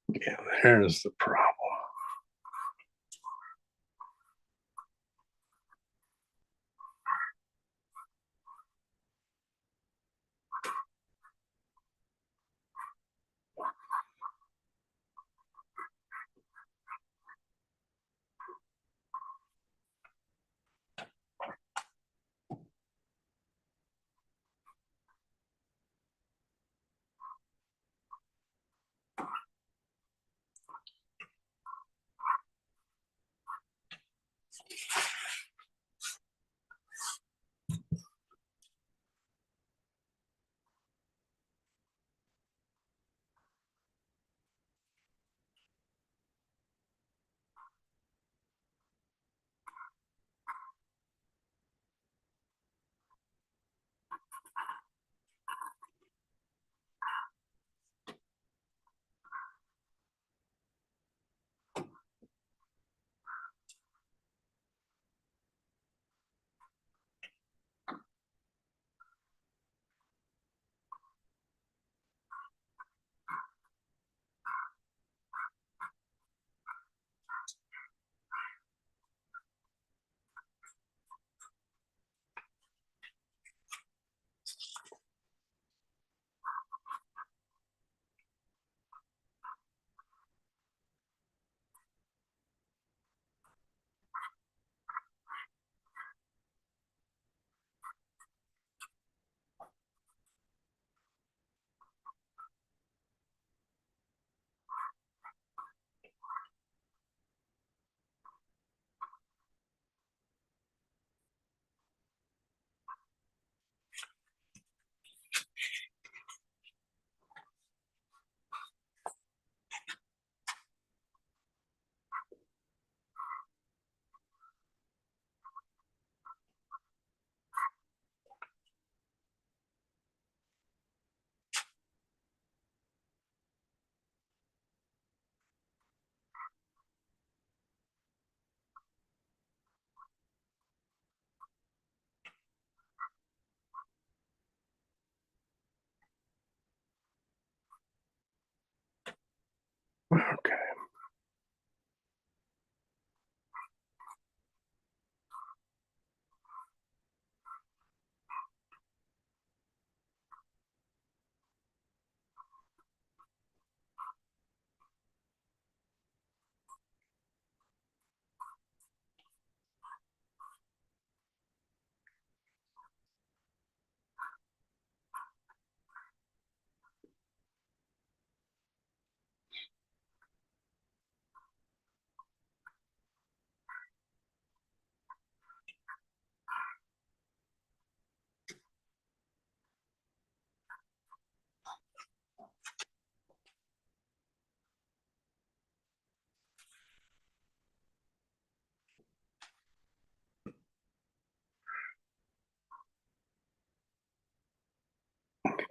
Yeah, there's the problem.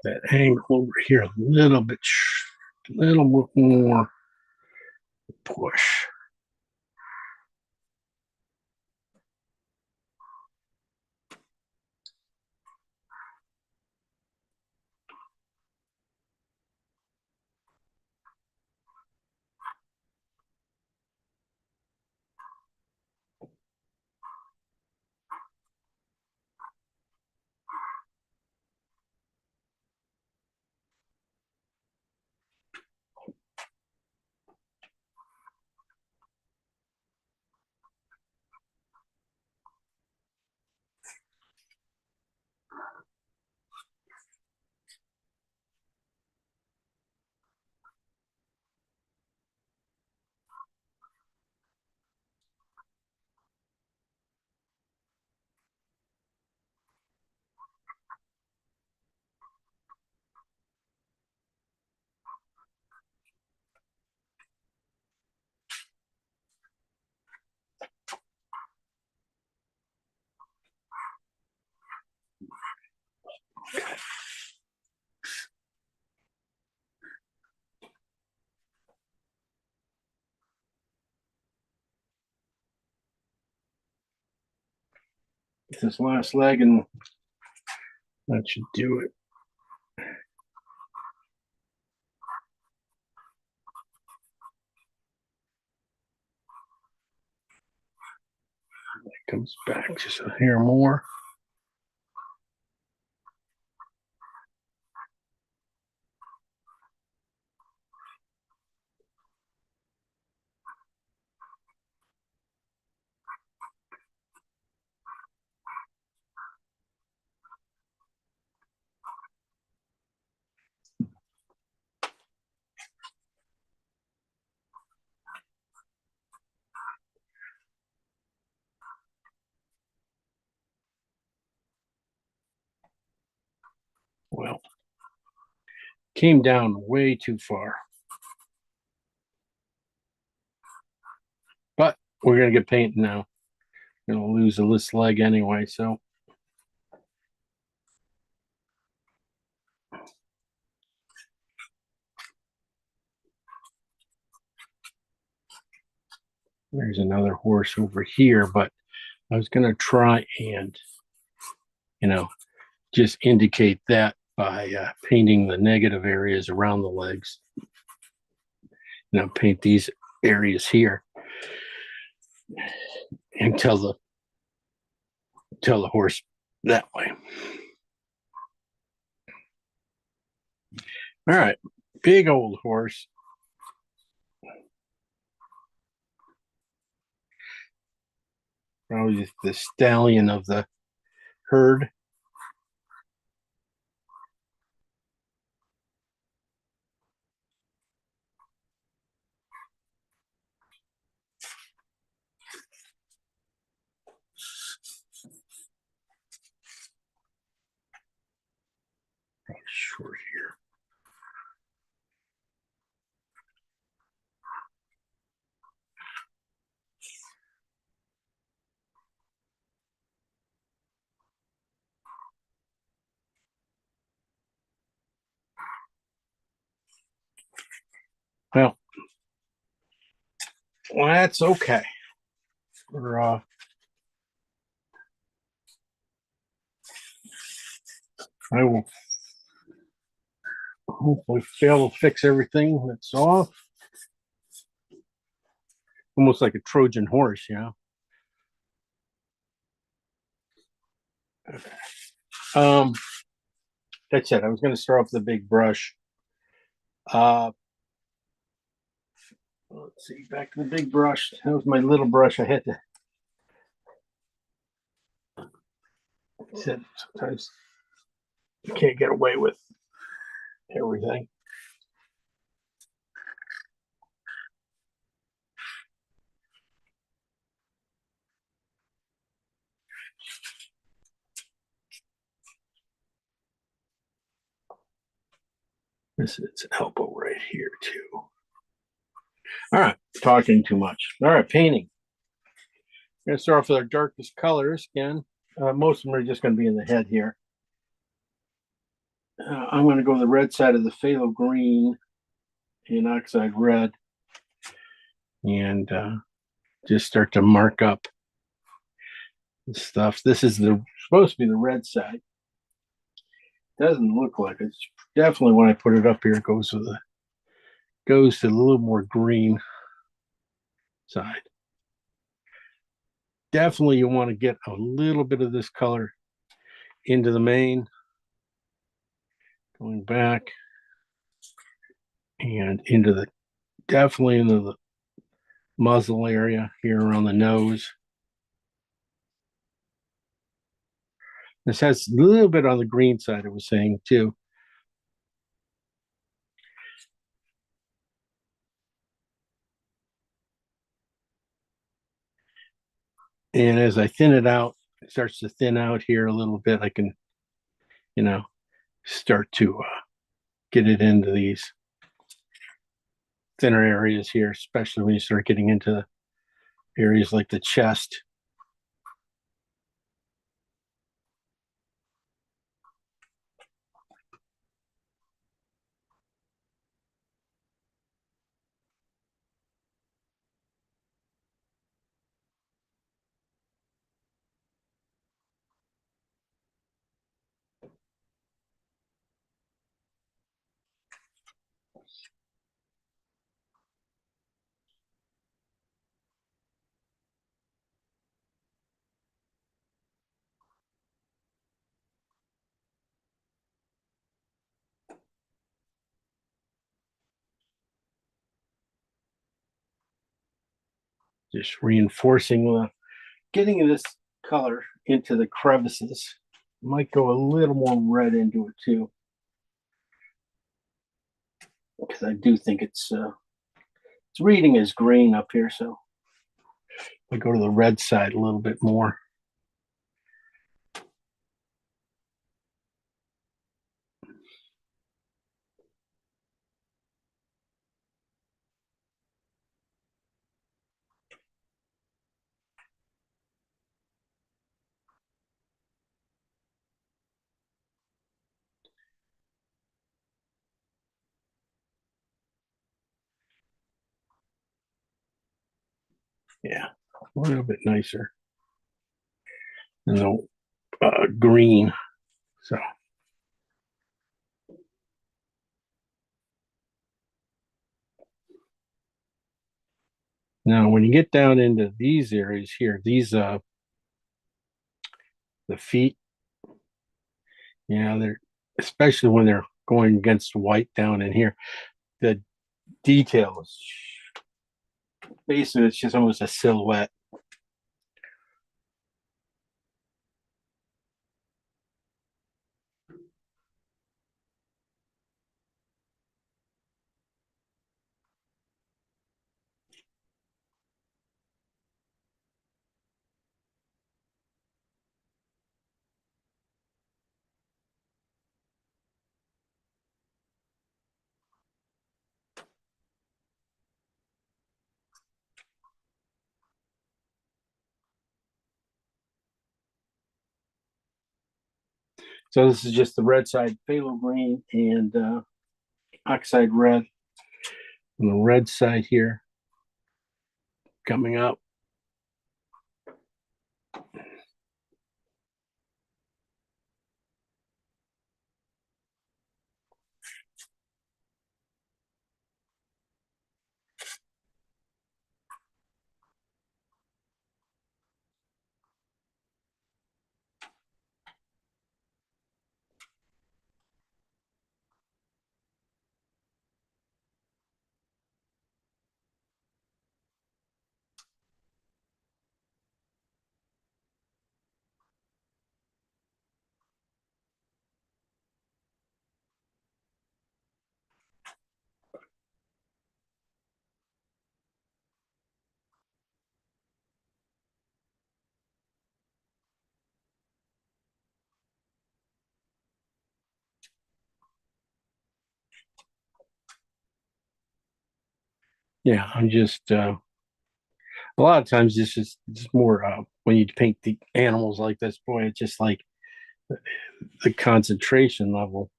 that angle over here a little bit, little bit more push. This last leg, and that should do it. It comes back just a hair more. Well, came down way too far. But we're going to get paint now. Going to lose this leg anyway, so. There's another horse over here, but I was going to try and, just indicate that by painting the negative areas around the legs. Paint these areas here and tell the horse that way. All right, big old horse. Probably the stallion of the herd. Probably short here. Well, that's okay. We're I will hopefully fail to fix everything that's off. Almost like a Trojan horse, That's it. I was going to start off with the big brush. Let's see, back to the big brush. That was my little brush. I had to. I said sometimes you can't get away with everything. This is its elbow right here too. All right, talking too much. All right, painting. We're going to start off with our darkest colors again. Most of them are just going to be in the head here. I'm going to go the red side of the phthalo green and oxide red, and just start to mark up the stuff. This is supposed to be the red side. Doesn't look like it. It's definitely, when I put it up here, it goes to a little more green side. Definitely you want to get a little bit of this color into the main, going back and definitely into the muzzle area here around the nose. This has a little bit on the green side, I was saying too. And as I thin it out, it starts to thin out here a little bit. I can, start to get it into these thinner areas here, especially when you start getting into areas like the chest. Just reinforcing getting this color into the crevices. Might go a little more red into it too, because I do think it's reading as green up here. So I go to the red side a little bit more. Yeah, a little bit nicer than the green. So now when you get down into these areas here, these the feet, they're, especially when they're going against white down in here, the details, basically it's just almost a silhouette. So this is just the red side, phthalo green and oxide red. On the red side here, coming up. Yeah, I'm just a lot of times this is just more when you paint the animals like this, boy, it's just like the concentration level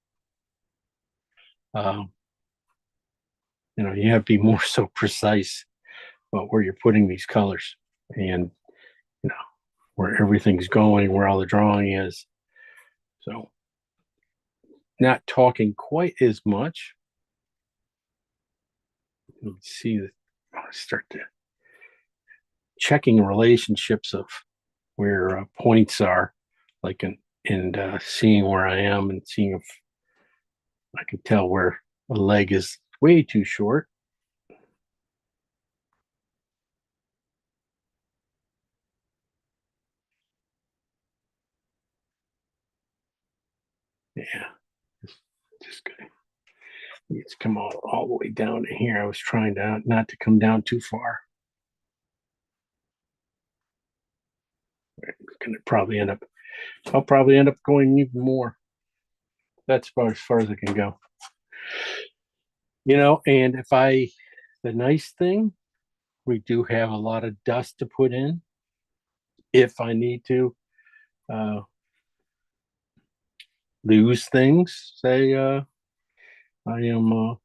Um, you have to be more so precise about where you're putting these colors and, you know, where everything's going, where all the drawing is. So, not talking quite as much. You can see that I start to checking relationships of where points are, like and seeing where I am and seeing if I can tell where a leg is way too short. Yeah, just gonna it's come all the way down to here. I was trying to not to come down too far. It's gonna probably end up. I'll probably end up going even more. That's about as far as I can go. And the nice thing, we do have a lot of dust to put in if I need to uh, lose things. Say I am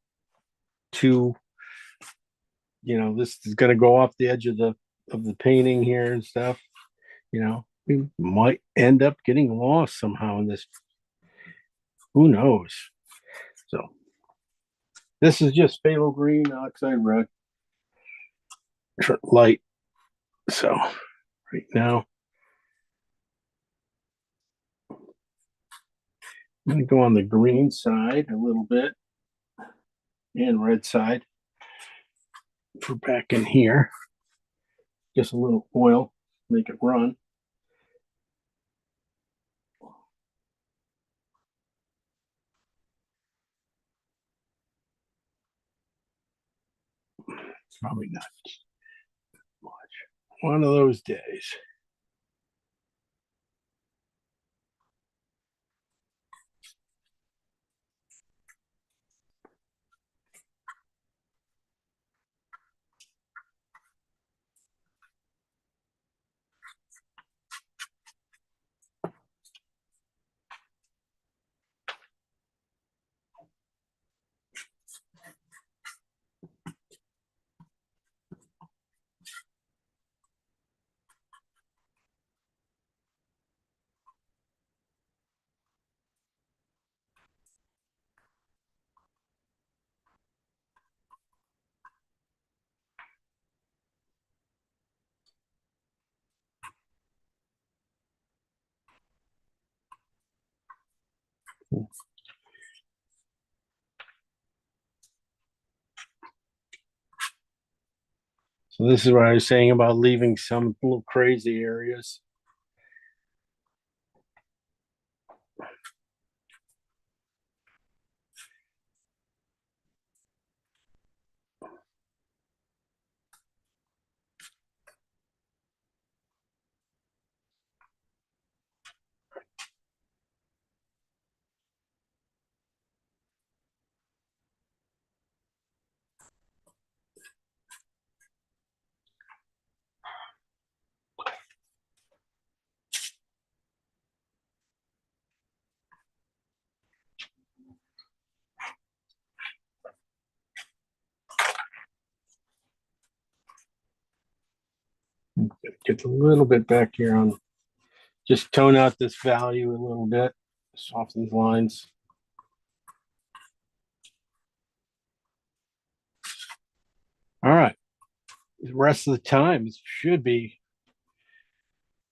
too, this is going to go off the edge of the painting here and stuff. We might end up getting lost somehow in this. Who knows? So this is just phthalo green oxide red light. So right now, I'm going to go on the green side a little bit and red side for back in here. Just a little oil, make it run. It's probably not much. One of those days. So this is what I was saying about leaving some little crazy areas. Get a little bit back here on, just tone out this value a little bit, soften these lines. All right. The rest of the time, it should be,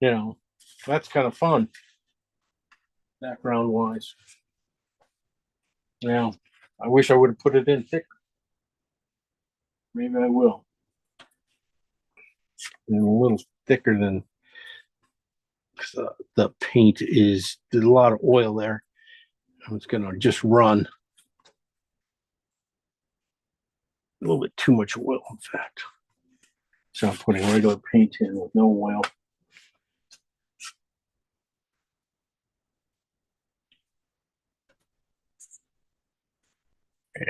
that's kind of fun, background wise. Now, I wish I would have put it in thicker. Maybe I will. And a little thicker than the paint is. There's a lot of oil there. It's gonna just run. A little bit too much oil, in fact. So I'm putting regular paint in with no oil. Yeah.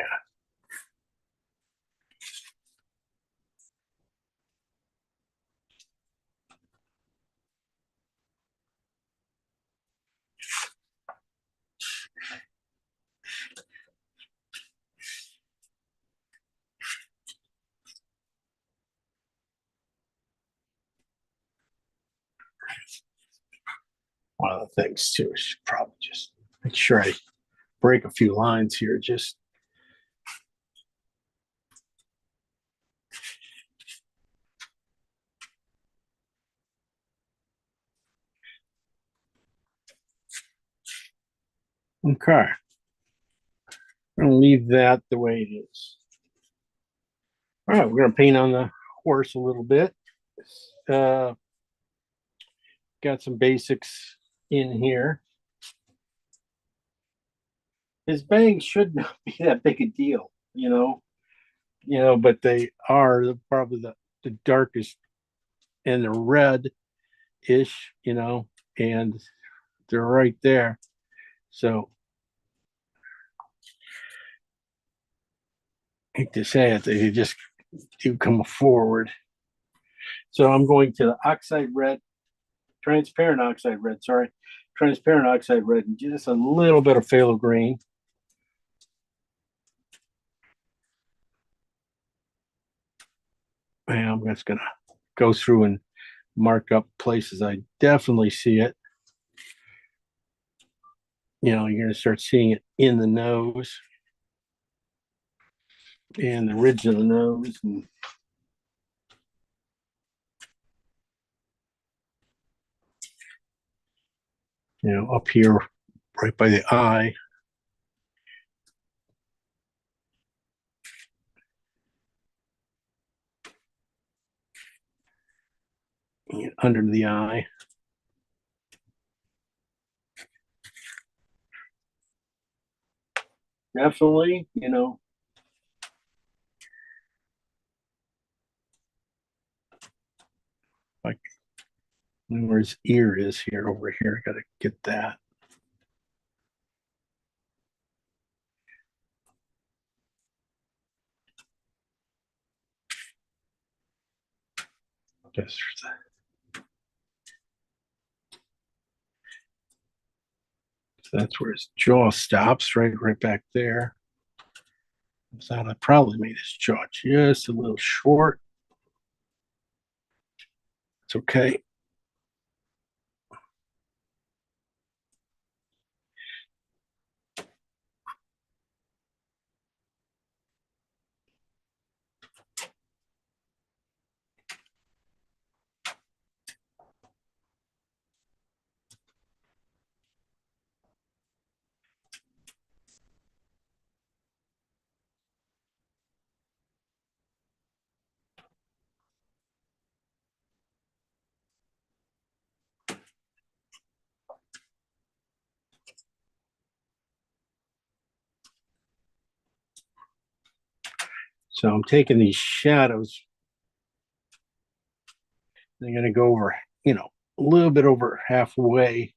of things too. I should probably just make sure I break a few lines here. Just okay. I'm gonna leave that the way it is. All right, we're gonna paint on the horse a little bit. Got some basics in here. His bangs should not be that big a deal, but they are probably the darkest and the red-ish, and they're right there. So I hate to say it, they just do come forward. So I'm going to the transparent oxide red, and just a little bit of phthalo green. And I'm just gonna go through and mark up places I definitely see it. You're gonna start seeing it in the nose and the ridge of the nose, and up here right by the eye. And under the eye. Definitely, like where his ear is here, over here. I gotta get that. Guess there's that. So that's where his jaw stops, right back there. So I probably made his jaw just a little short. It's okay. So I'm taking these shadows. I'm going to go over, a little bit over halfway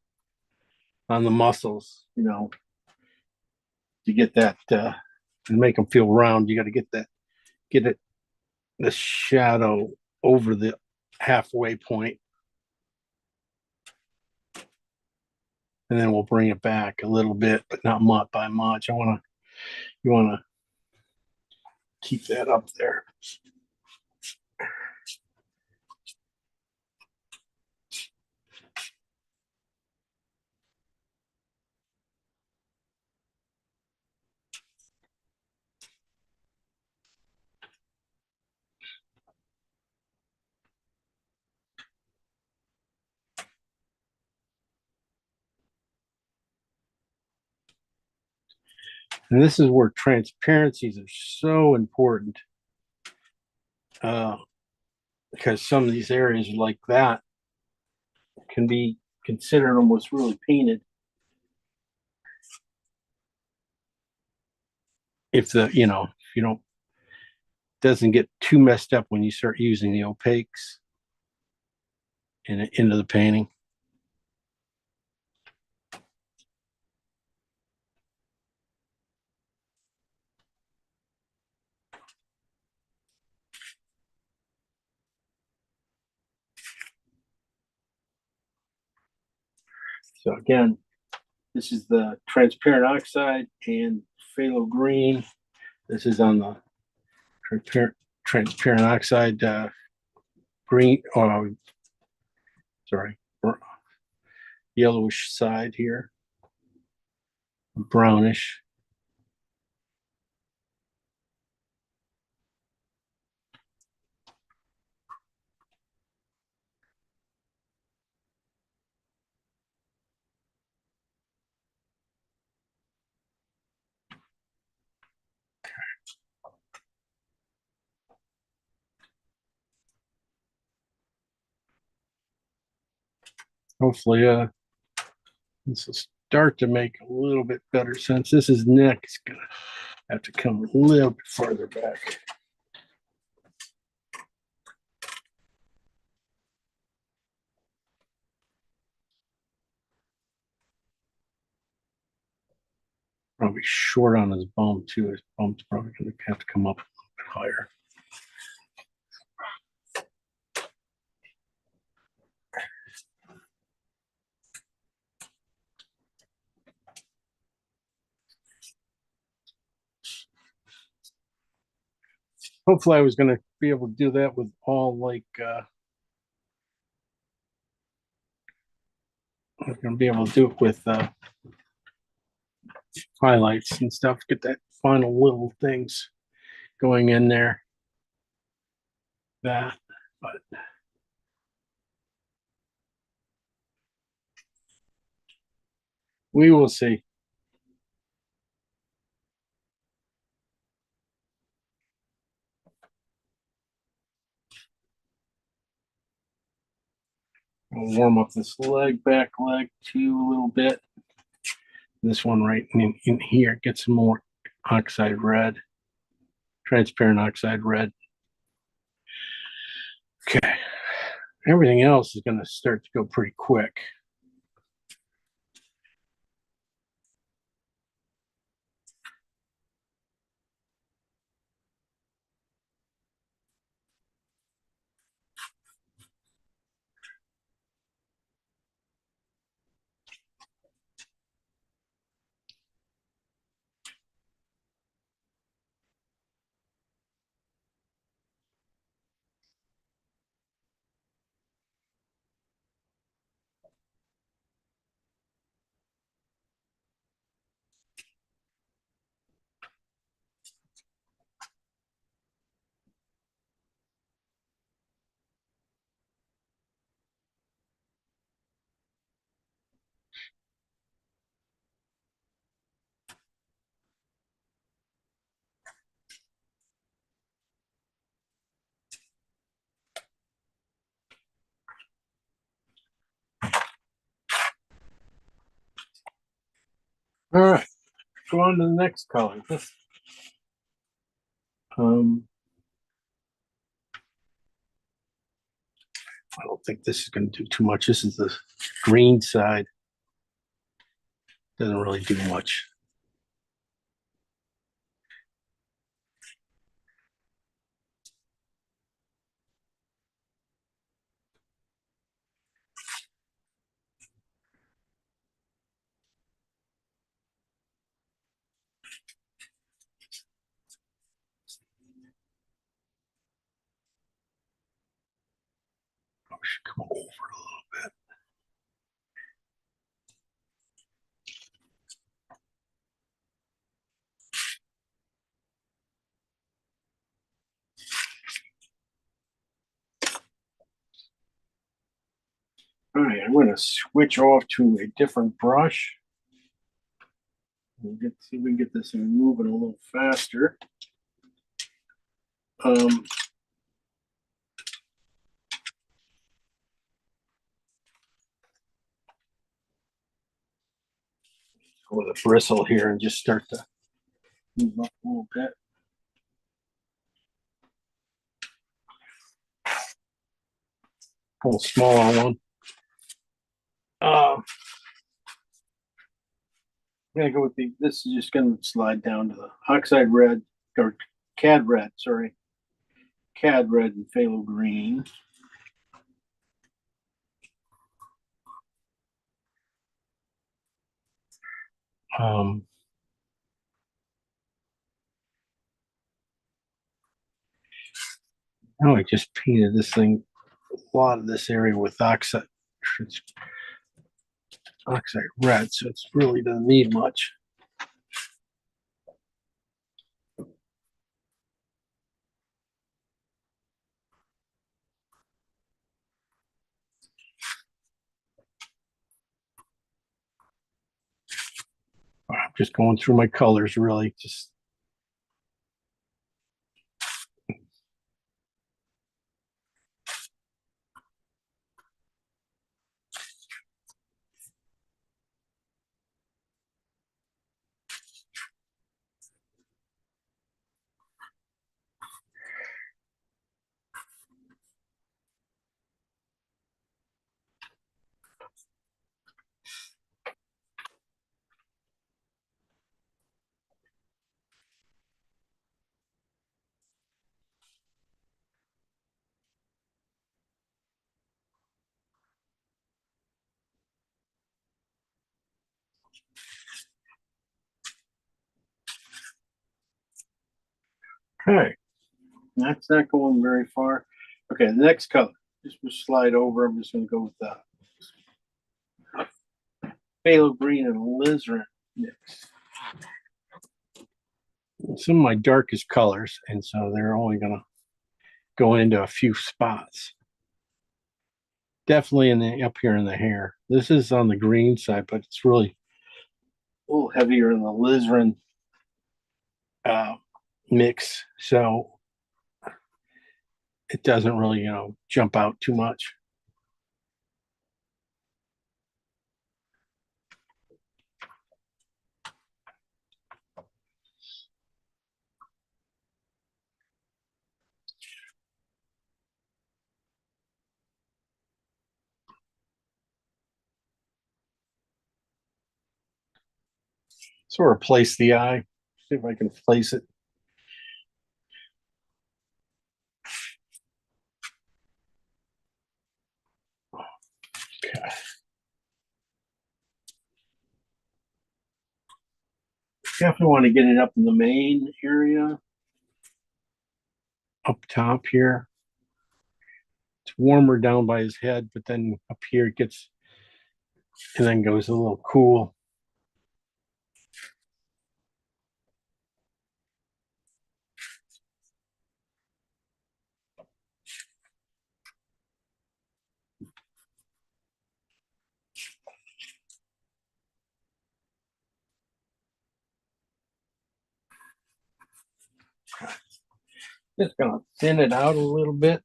on the muscles, to get that, and make them feel round. You got to get the shadow over the halfway point. And then we'll bring it back a little bit, but not much by much. You want to keep that up there. And this is where transparencies are so important, because some of these areas like that can be considered almost really painted. If you don't, doesn't get too messed up when you start using the opaques into the painting. So again, this is the transparent oxide and phthalo green. This is on the transparent oxide green. Sorry, yellowish side here. Brownish. Hopefully, this will start to make a little bit better sense. This is neck. It's gonna have to come a little bit farther back. Probably short on his bump too. His bump's probably gonna have to come up a little bit higher. Hopefully I was gonna be able to do that with all like I was gonna be able to do it with highlights and stuff, get that final little things going in there. That, but we will see. I'll warm up this back leg too a little bit. This one right in here, get some more oxide red, transparent oxide red. Okay, everything else is going to start to go pretty quick. All right, go on to the next color. This, I don't think this is going to do too much. This is the green side. Doesn't really do much. Probably should come over a little bit. All right, I'm going to switch off to a different brush. We'll see if we can get this thing moving a little faster. With a bristle here and just start to move up a little bit. A little smaller one. I'm gonna go with this is just gonna slide down to the oxide red or cad red, sorry. Cad red and phthalo green. Now I just painted this thing, a lot of this area with oxide. oxide red, so it's really doesn't need much. I'm just going through my colors, really. Just okay. That's not going very far. Okay, the next color. Just will slide over. I'm just going to go with the phthalo green and alizarin mix. Some of my darkest colors, and so they're only going to go into a few spots. Definitely in the up here in the hair. This is on the green side, but it's really a little heavier in the alizarin mix, so it doesn't really, jump out too much. Sort of place the eye. See if I can place it. Okay. Definitely want to get it up in the main area, up top here. It's warmer down by his head, but then up here it gets, and then goes a little cool. Just gonna thin it out a little bit.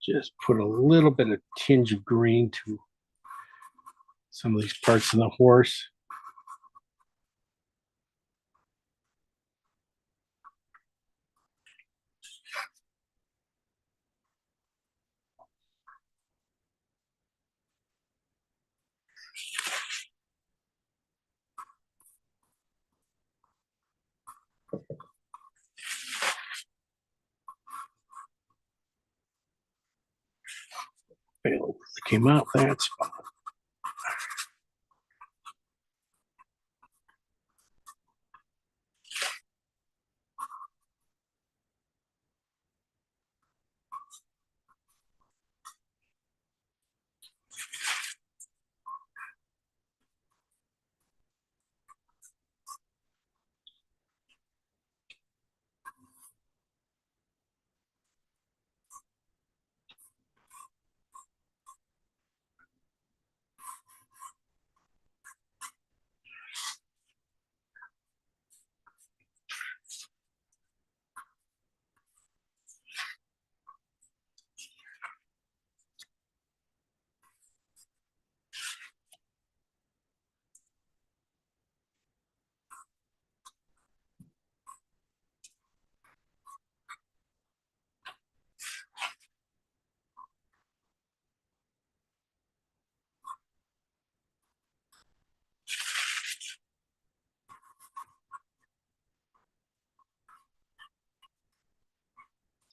Just put a little bit of tinge of green to some of these parts of the horse. It came out that spot.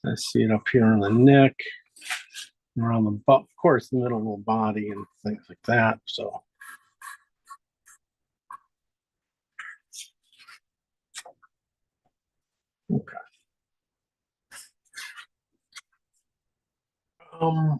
I see it up here on the neck, around the butt, of course, the middle of the body and things like that. So. Okay. Um,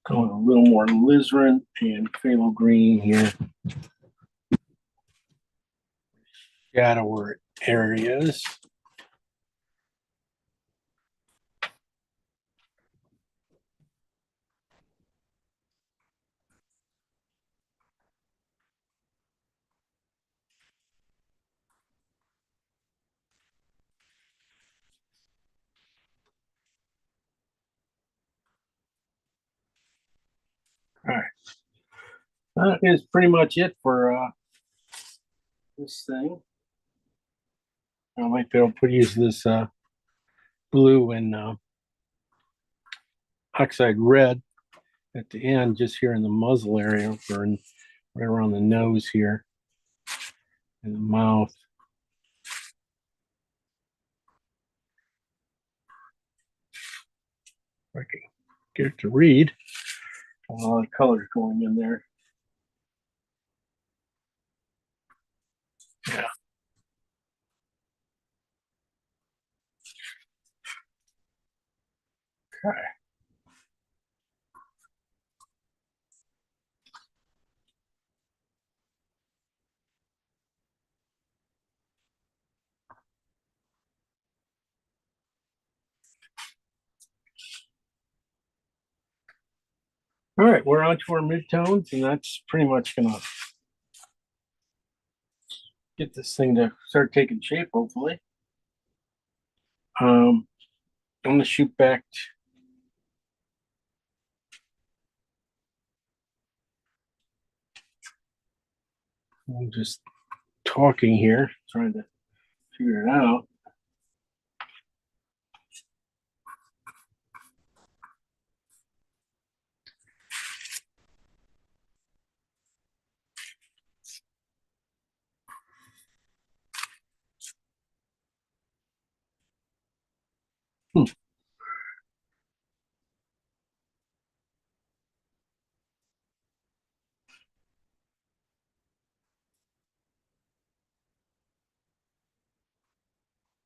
going a little more alizarin and phthalo green here. Shadower areas. All right. That is pretty much it for this thing. I might be able to use this blue and oxide red at the end, just here in the muzzle area, or right around the nose here, and the mouth. If I can get it to read. A lot of colors going in there. Yeah. Okay. All right, we're on to our midtones, and that's pretty much gonna get this thing to start taking shape, hopefully. I'm gonna shoot back. I'm just talking here, trying to figure it out.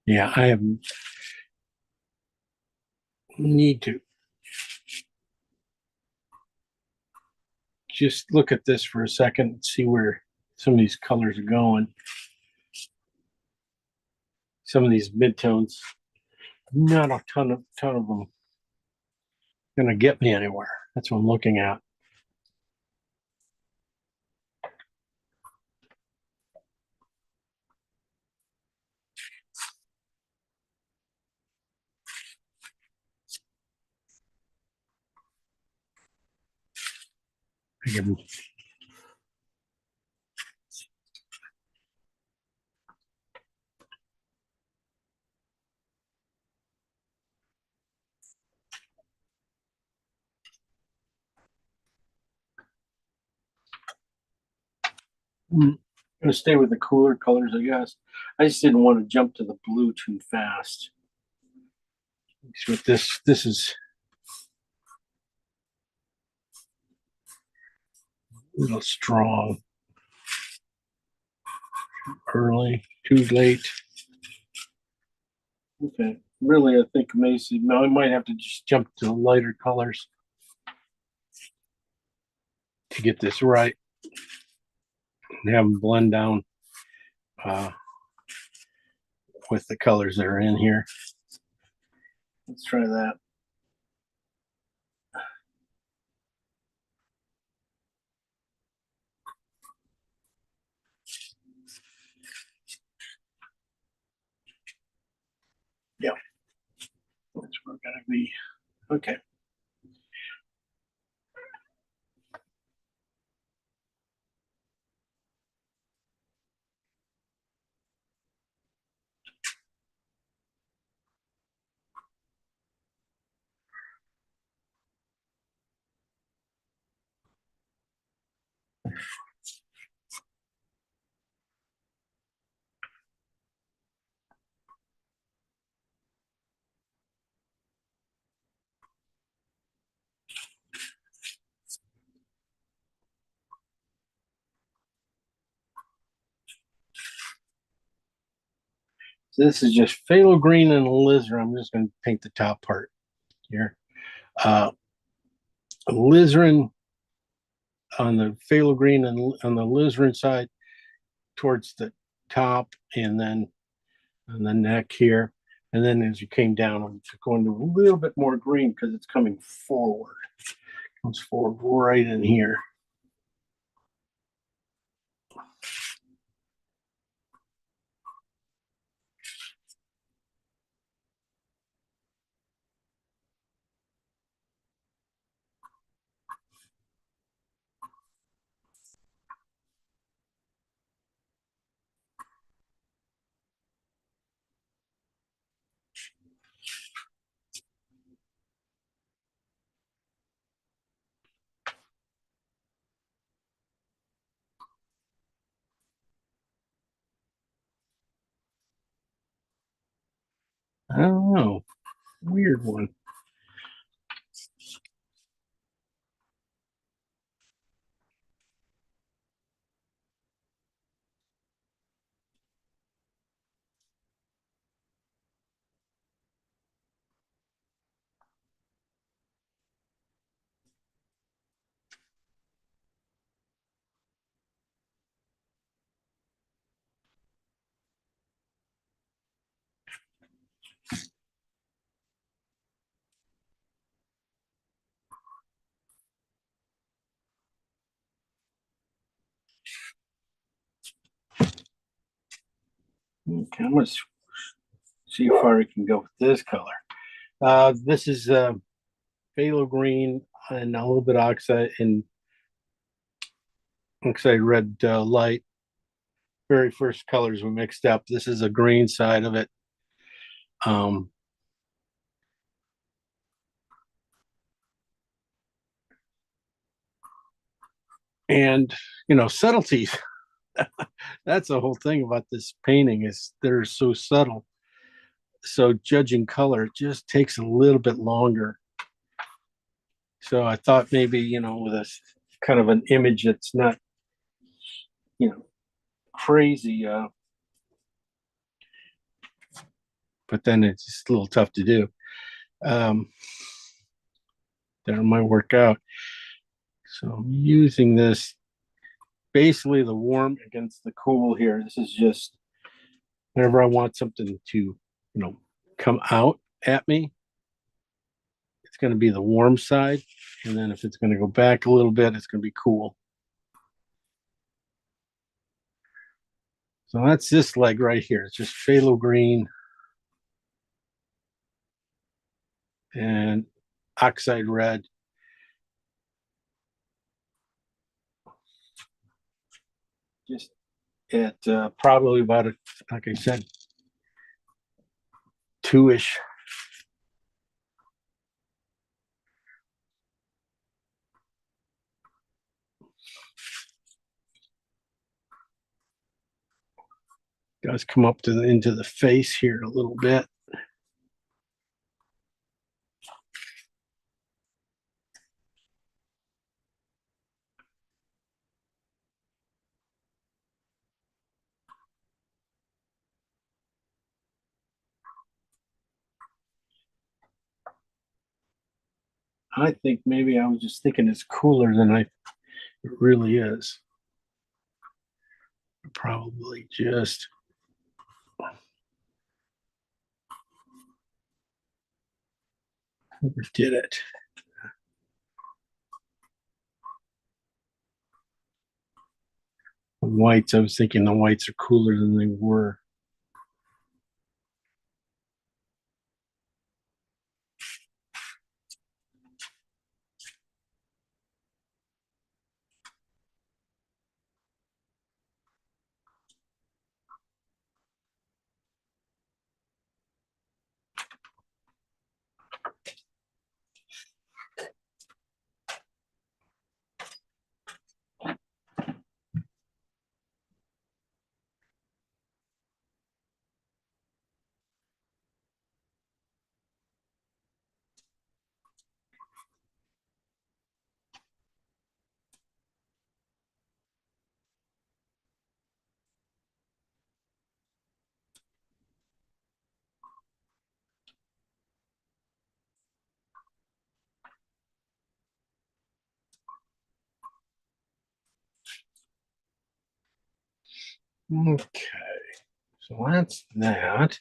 Yeah, I have need to just look at this for a second and see where some of these colors are going. Some of these midtones, not a ton of them gonna get me anywhere. That's what I'm looking at. I can, I'm gonna stay with the cooler colors, I guess. I just didn't want to jump to the blue too fast. With this is a little strong. Early, too late. Okay, really, I think Macy. No, I might have to just jump to the lighter colors to get this right and have them blend down with the colors that are in here. Let's try that. Yeah, that's where we're gonna be. Okay. So this is just phthalo green and alizarin. I'm just going to paint the top part here. Alizarin on the phthalo green and on the alizarin side towards the top, and then on the neck here. And then as you came down, I'm just going to a little bit more green because it's coming forward. Comes forward right in here. I don't know. Weird one. Okay, I'm going to see how far I can go with this color. This is phthalo green and a little bit of oxide red light. Very first colors we mixed up. This is a green side of it. And subtleties. That's the whole thing about this painting is they're so subtle. So judging color just takes a little bit longer. So I thought maybe, with a kind of an image that's not, crazy, but then it's just a little tough to do. That might work out. So I'm using this, basically the warm against the cool here. This is just whenever I want something to, come out at me, it's going to be the warm side. And then if it's going to go back a little bit, it's going to be cool. So that's this leg right here. It's just phthalo green and oxide red. Just at probably about, like I said, 2-ish. Does come up to into the face here a little bit. I think maybe I was just thinking it's cooler than it really is. Probably just overdid it. The whites, I was thinking the whites are cooler than they were. Okay, so that's that.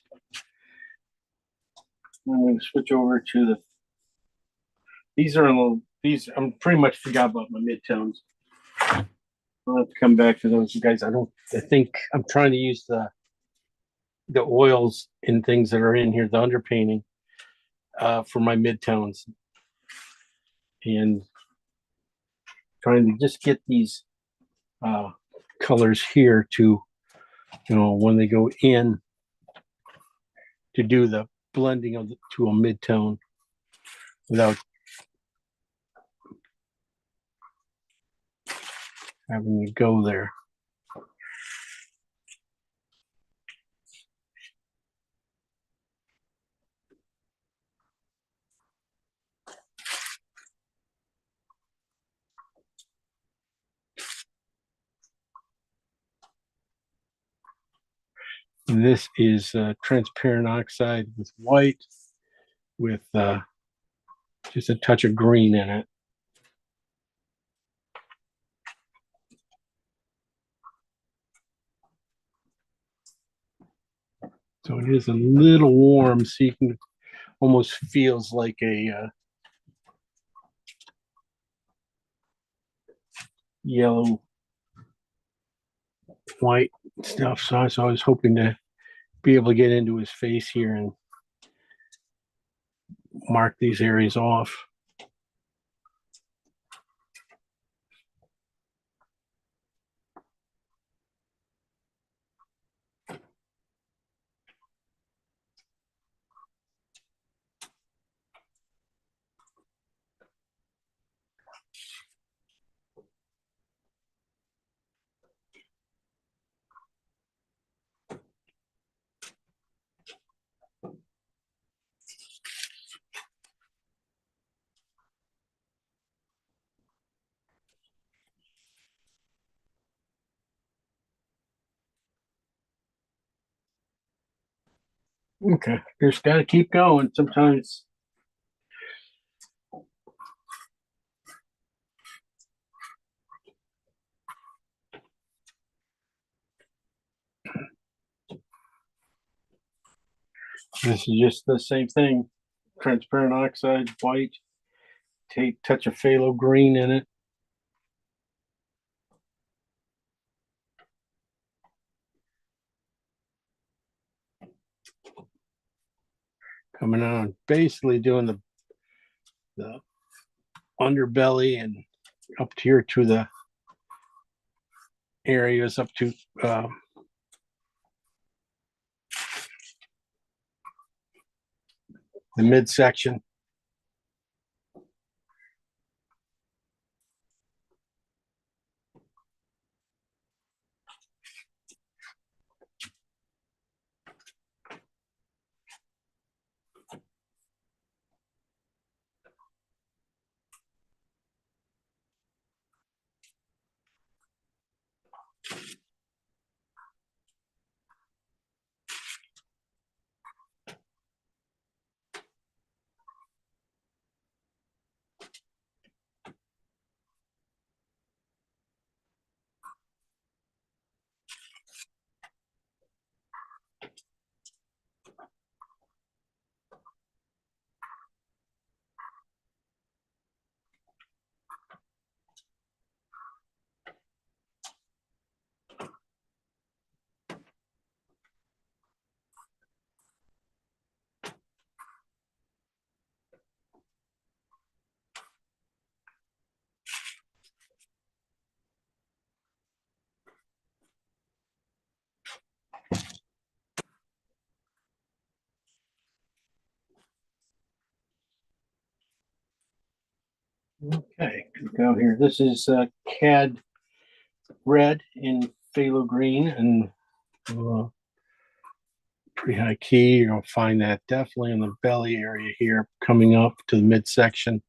I'm going to switch over to the. These are a little. These I'm pretty much forgot about my midtones. I'll have to come back to those, you guys. I think I'm trying to use the oils and things that are in here, the underpainting, for my midtones, and trying to just get these colors here to, when they go in, to do the blending to a midtone without having to go there. This is transparent oxide with white, with just a touch of green in it. So it is a little warm, so you can almost feels like a yellow, white stuff. So I was hoping to be able to get into his face here and mark these areas off. Okay, just got to keep going. Sometimes this is just the same thing. Transparent oxide, white, take touch of phthalo green in it. Coming on, basically doing the underbelly and up here to the areas up to the midsection. Okay, go here. This is CAD red in phthalo green and pretty high key. You're gonna find that definitely in the belly area here, coming up to the midsection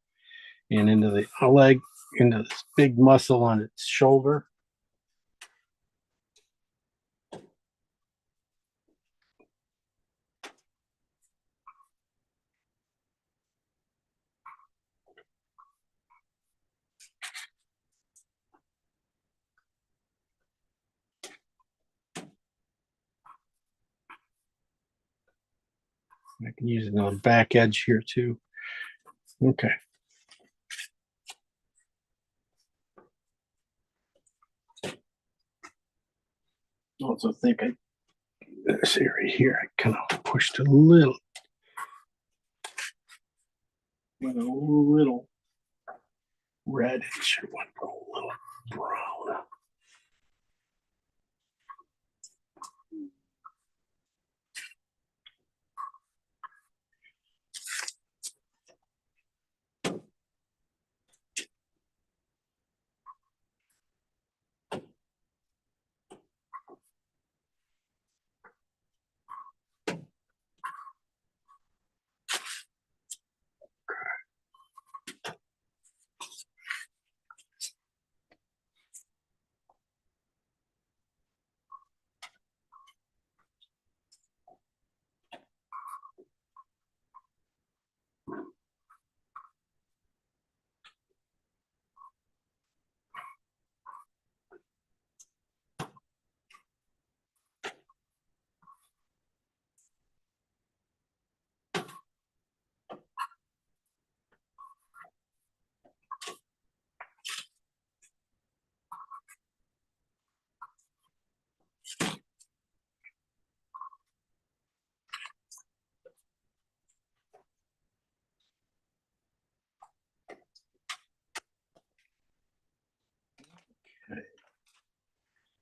and into the leg, into this big muscle on its shoulder. I can use it on the back edge here too. Okay. Also think this area here, I kind of pushed a little, with a little reddish, or a little brown.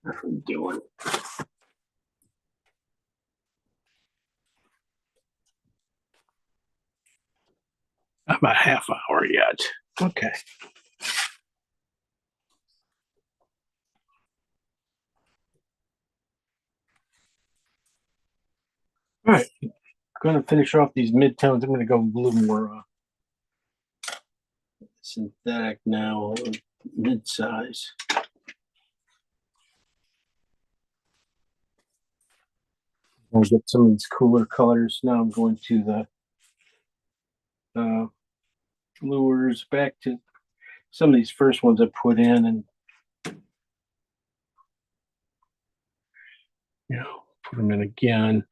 How I'm doing. About half hour yet. Okay. All right. Going to finish off these midtones. I'm going to go a little more synthetic now, mid-size. I'll get some of these cooler colors. Now I'm going to the lures, back to some of these first ones I put in, and put them in again.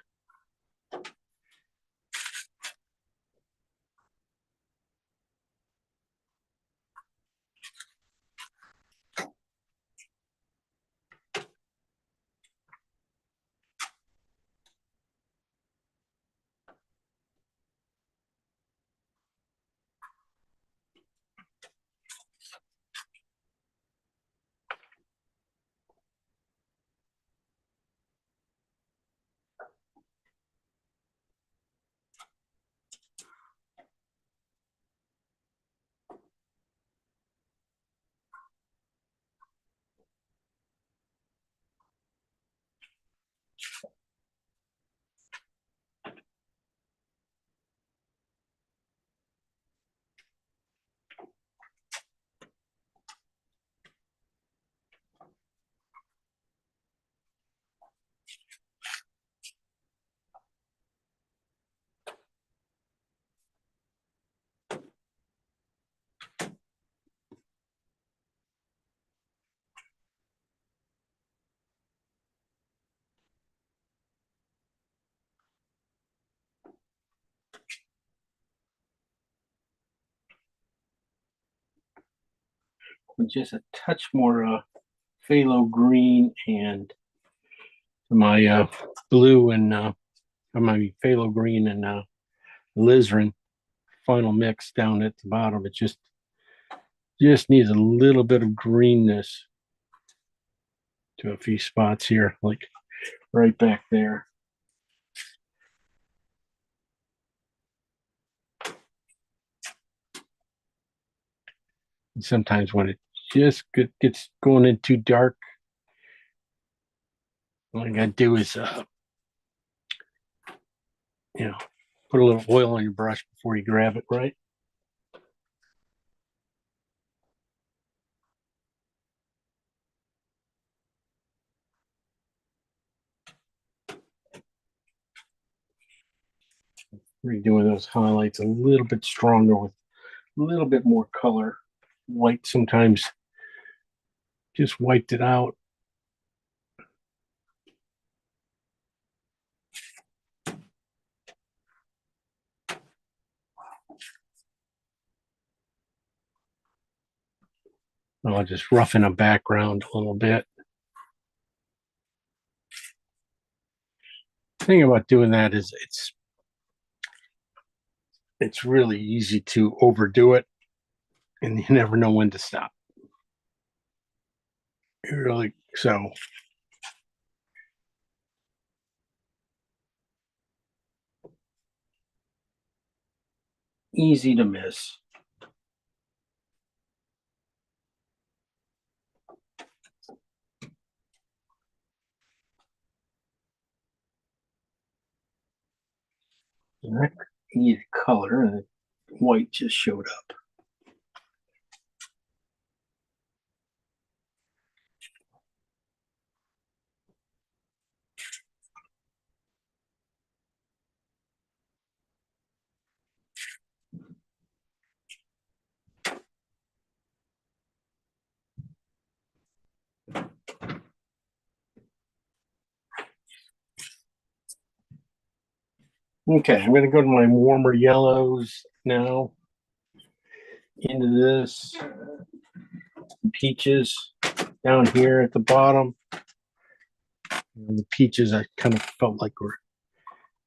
With just a touch more phthalo green and my blue and my phthalo green and alizarin final mix down at the bottom. It just needs a little bit of greenness to a few spots here, like right back there. And sometimes when it just gets going in too dark, all I gotta do is put a little oil on your brush before you grab it, right? Redoing those highlights a little bit stronger with a little bit more color. White sometimes just wiped it out. I'll just roughen a background a little bit. The thing about doing that is it's really easy to overdo it, and you never know when to stop. Really, so easy to miss. And I need color, and white just showed up. Okay, I'm going to go to my warmer yellows now. Into this. Peaches down here at the bottom. And the peaches, I kind of felt like we're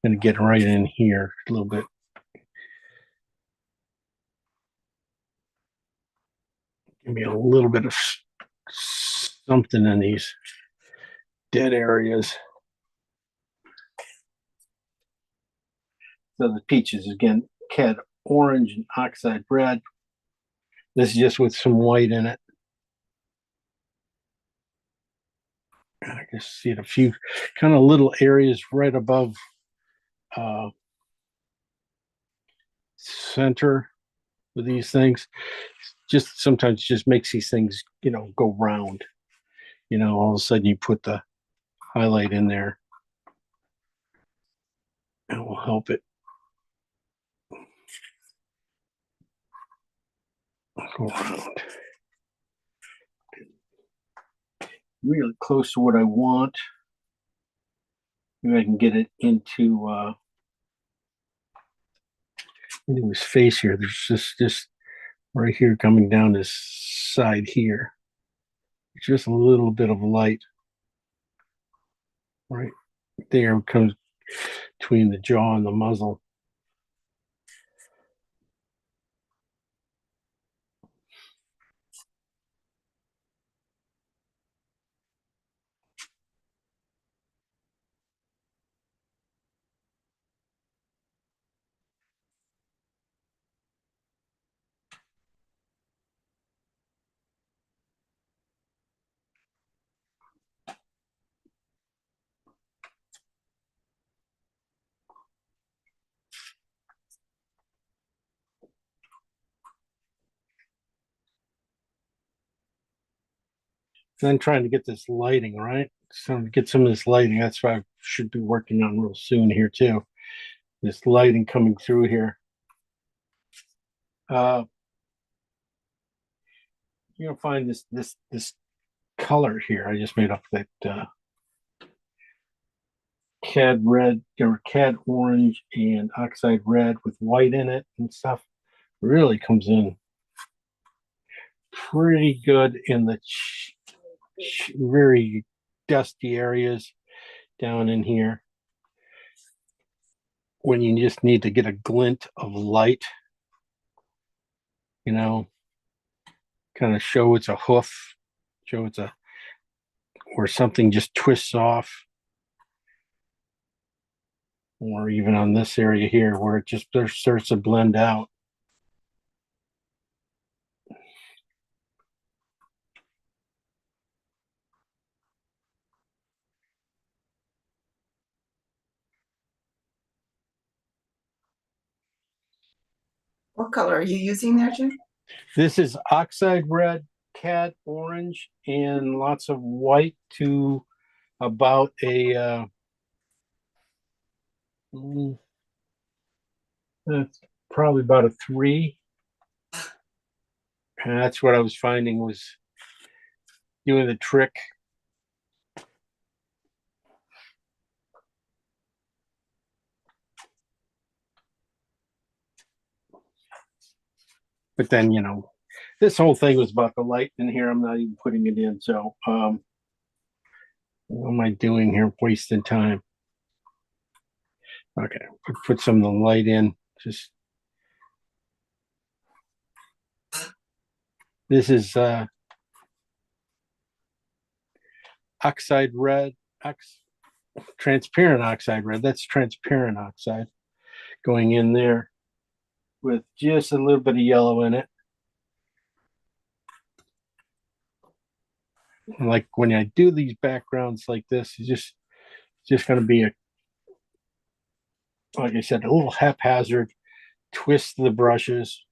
going to get right in here a little bit. Give me a little bit of something in these dead areas. So the peaches, again, cad orange and oxide red. This is just with some white in it. I just see it a few kind of little areas right above center with these things. Just sometimes just makes these things, go round. All of a sudden you put the highlight in there. And it will help it go around. Really close to what I want. Maybe I can get it into his face here. There's just right here coming down this side here. Just a little bit of light right there comes between the jaw and the muzzle. Then trying to get this lighting right. So to get some of this lighting, that's what I should be working on real soon here too. This lighting coming through here. You'll find this color here. I just made up that cad red or cad orange and oxide red with white in it and stuff. Really comes in pretty good in the very dusty areas down in here when you just need to get a glint of light, kind of show it's a hoof, show it's or something just twists off, or even on this area here where it just starts to blend out. What color are you using there, Jim? This is oxide red, cad orange, and lots of white to about a that's probably about a 3. And that's what I was finding was doing the trick. But then, this whole thing was about the light in here. I'm not even putting it in. So, what am I doing here? Wasting time. Okay, put some of the light in. Just this is oxide red, transparent oxide red. That's transparent oxide going in there with just a little bit of yellow in it. Like when I do these backgrounds like this, it's just going to be like I said, a little haphazard twist of the brushes.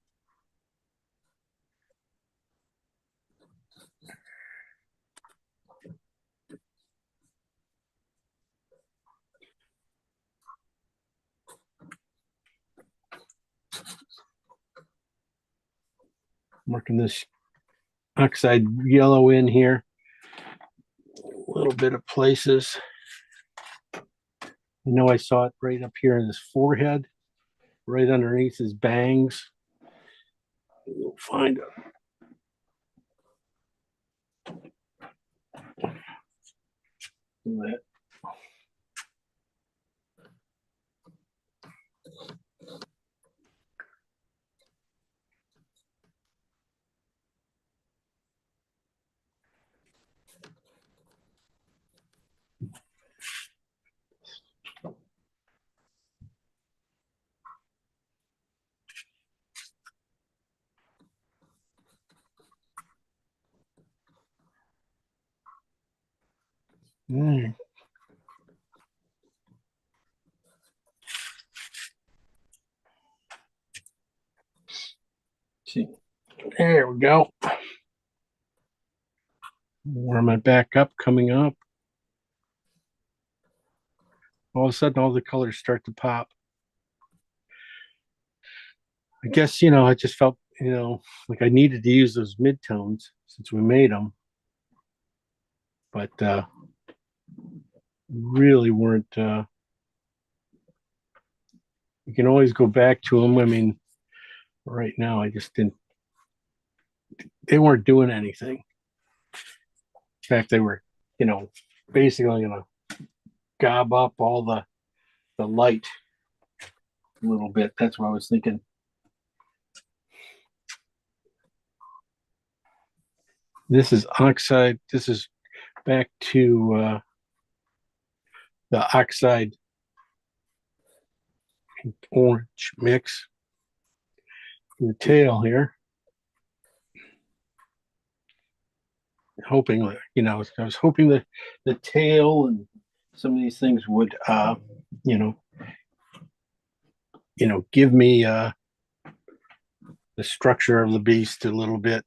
Working this oxide yellow in here. A little bit of places. I know I saw it right up here in his forehead, right underneath his bangs. We'll find it. That. Mm. See, there we go. Warm it back up, coming up. All of a sudden, all the colors start to pop. I guess, I just felt, like I needed to use those midtones since we made them. But really weren't, you can always go back to them. I mean, right now, I just didn't, they weren't doing anything. In fact, they were, basically going to gob up all the light a little bit. That's what I was thinking. This is oxide. This is back to the oxide orange mix. The tail here. Hoping, I was hoping that the tail and some of these things would, give me the structure of the beast a little bit.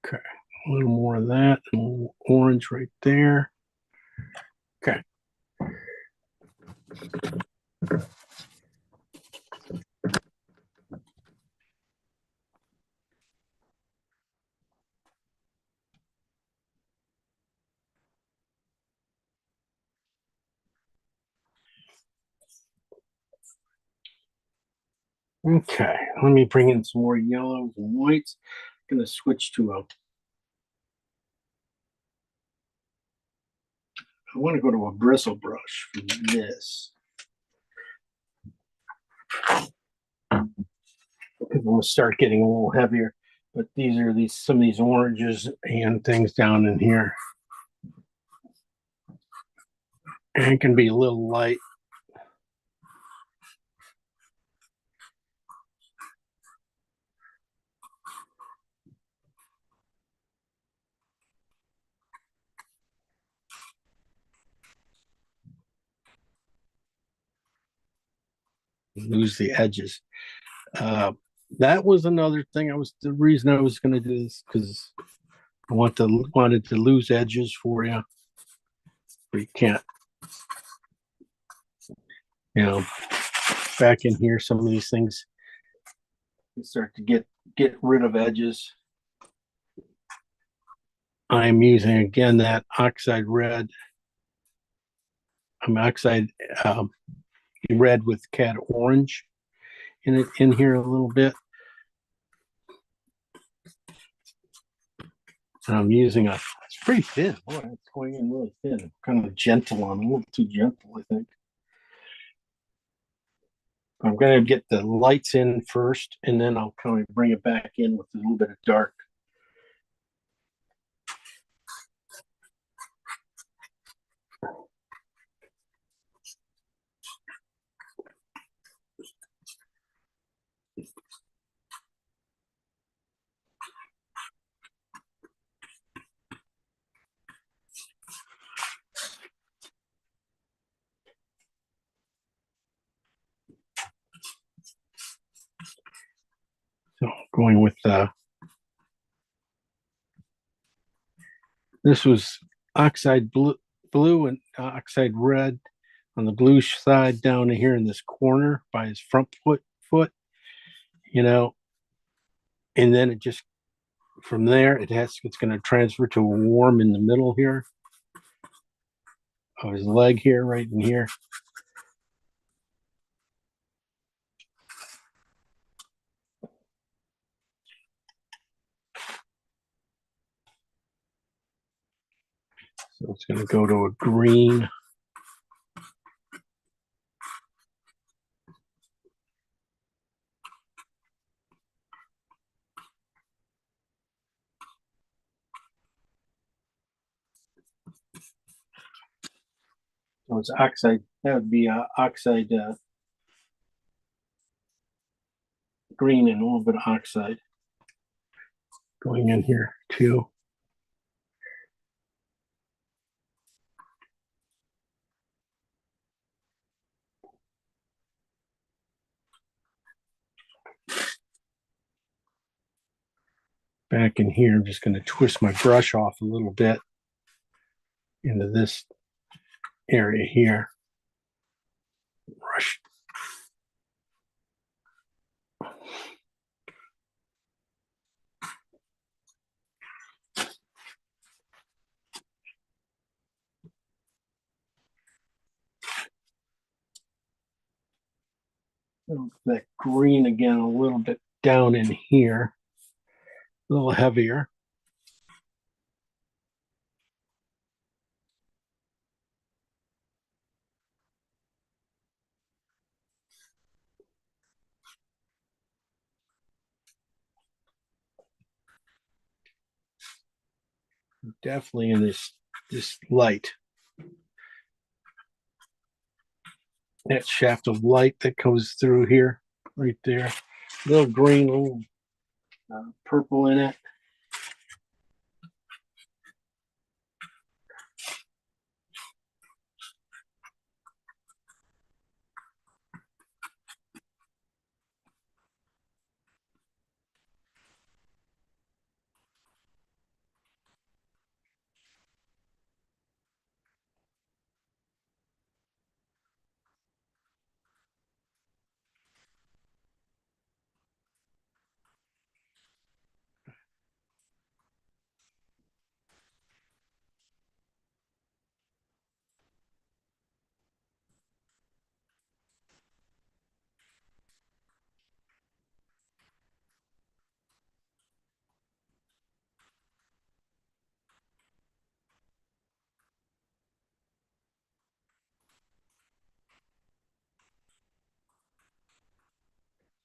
Okay, a little more of that, a little orange right there. Okay. Okay, let me bring in some more yellows and whites. I'm gonna switch to I want to go to a bristle brush for this. I'm gonna start getting a little heavier, but these are some of these oranges and things down in here. And it can be a little light. Lose the edges. That was another thing. The reason I was going to do this because I wanted to lose edges for you. But you can't. Back in here, some of these things start to get rid of edges. I'm using again that oxide red. Oxide red with cad orange in it in here a little bit. And I'm using it's pretty thin. Boy, it's going in really thin. Kind of gentle on, a little too gentle, I think. I'm going to get the lights in first, and then I'll kind of bring it back in with a little bit of dark. So going with this was oxide blue and oxide red on the blue side down here in this corner by his front foot, and then it just from there it's going to transfer to a warm in the middle here of his leg here, right in here. So it's going to go to a green. So it's oxide. That would be oxide green and a little bit of oxide going in here too. Back in here, I'm just going to twist my brush off a little bit into this area here. Brush. That green again a little bit down in here, a little heavier. Definitely in this light. That shaft of light that goes through here, right there. A little green, a little purple in it.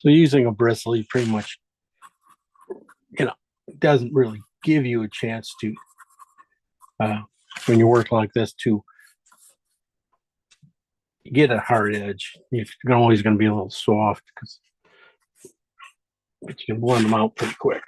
So using a bristle, you pretty much, doesn't really give you a chance to, when you work like this, to get a hard edge. You're always going to be a little soft, but you can blend them out pretty quick.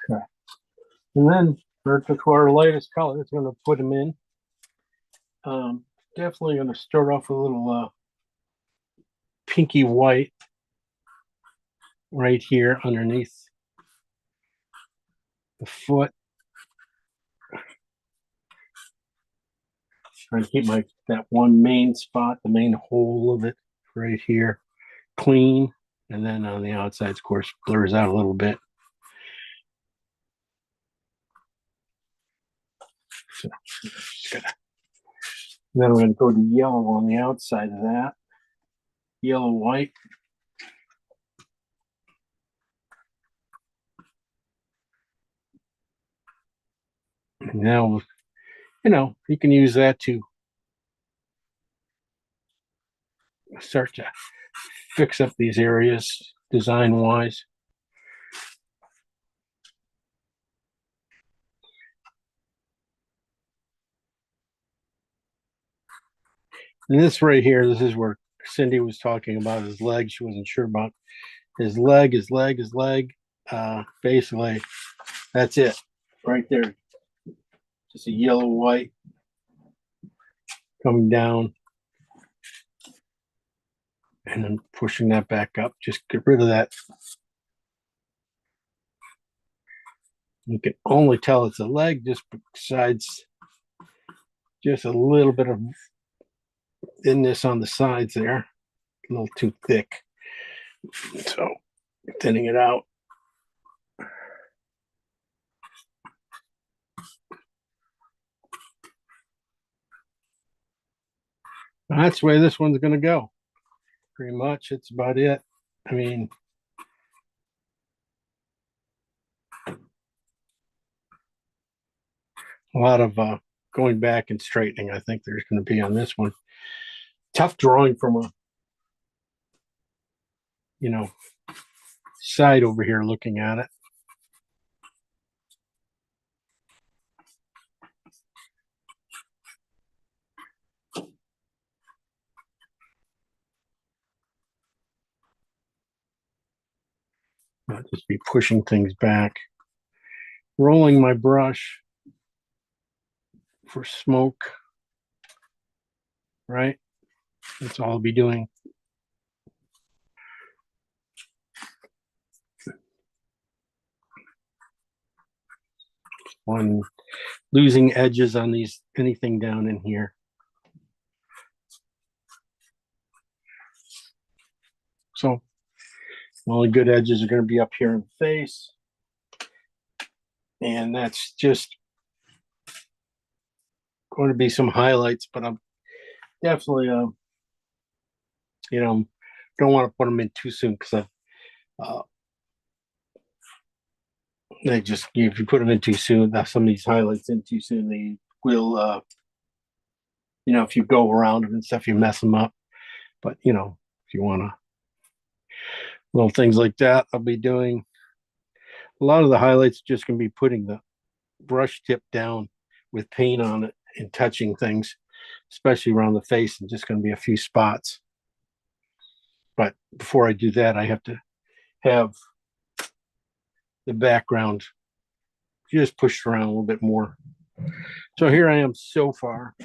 Okay. And then to our lightest color, it's going to put them in. Definitely going to start off with a little pinky white right here underneath the foot. Trying to keep that one main spot, the main hole of it right here clean. And then on the outside, of course, blurs out a little bit. So then we're going to go to yellow on the outside of that. Yellow, white. And now, you can use that to start to fix up these areas design-wise. And this right here, this is where Cindy was talking about his leg. She wasn't sure about his leg. Basically, that's it right there. Just a yellow white coming down and then pushing that back up. Just get rid of that. You can only tell it's a leg just besides just a little bit of thinness on the sides there. A little too thick. So thinning it out. That's the way this one's going to go. Pretty much, it's about it. I mean, a lot of going back and straightening, I think there's going to be on this one. Tough drawing from a, side over here looking at it. I'll just be pushing things back, rolling my brush for smoke, right? That's all I'll be doing. On losing edges on anything down in here. So the only good edges are going to be up here in the face. And that's just going to be some highlights, but I'm definitely, don't want to put them in too soon because they just, if you put them in too soon, some of these highlights in too soon, they will, if you go around them and stuff, you mess them up. But, if you want to, little things like that, I'll be doing. A lot of the highlights just going to be putting the brush tip down with paint on it and touching things, especially around the face, and just going to be a few spots. But before I do that, I have to have the background just pushed around a little bit more. So here I am so far,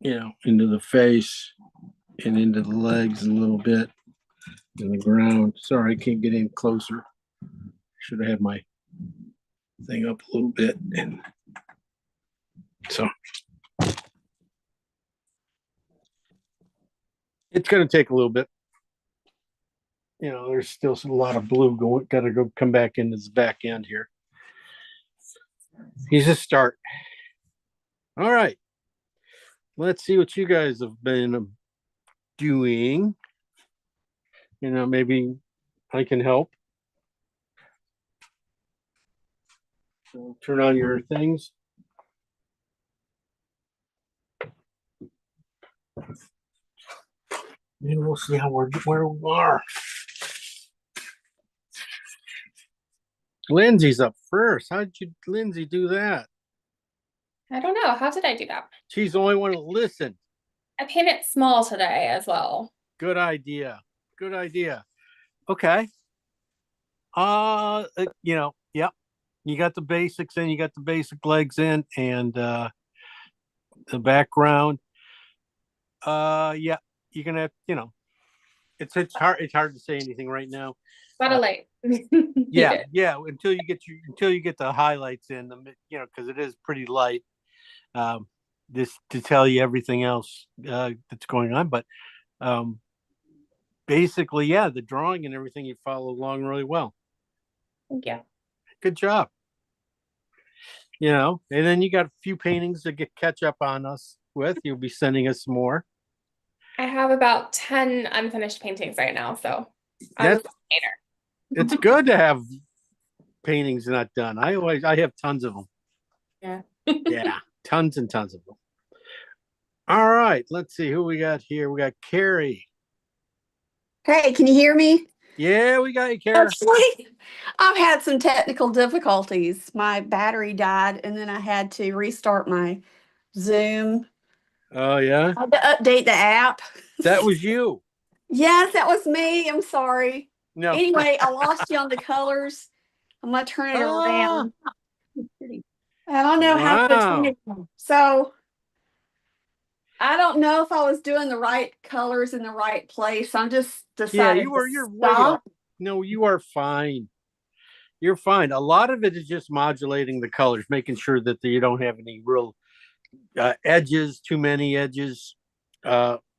into the face and into the legs a little bit, in the ground. Sorry, I can't get in closer. Should have had my thing up a little bit. And so it's going to take a little bit. There's still a lot of blue got to come back into this back end here. He's a start. All right. Let's see what you guys have been doing. Maybe I can help. So turn on your things. And we'll see where we are. Lindsay's up first. How did Lindsay, do that? I don't know. How did I do that? She's the only one to listen. I painted small today as well. Good idea. Good idea. Okay. Yep. You got the basics in, you got the basic legs in, and the background. Yeah. you're gonna have, it's hard to say anything right now. Lot of light. Yeah, Needed. yeah. Until you get the highlights in the because it is pretty light. This to tell you everything else that's going on, but basically, yeah, the drawing and everything you follow along really well. Thank you. Good job. And then you got a few paintings to catch up on us with. You'll be sending us some more. I have about 10 unfinished paintings right now, so I'm a That's painter. it's good to have paintings not done. I have tons of them. Yeah. Yeah, tons and tons of them. All right, let's see who we got here. We got Carrie. Hey, can you hear me? Yeah, we got you, Carrie. Okay. I've had some technical difficulties. My battery died, and then I had to restart my Zoom. Oh yeah, I had to update the app. that was you. Yes, that was me. I'm sorry. No. Anyway, I lost you on the colors. I'm gonna turn it around. I don't know how to turn Wow. it. So I don't know if I was doing the right colors in the right place. I'm just Yeah, decided you're to way off. stop. No, you are fine. You're fine. A lot of it is just modulating the colors, making sure that you don't have any real edges, too many edges,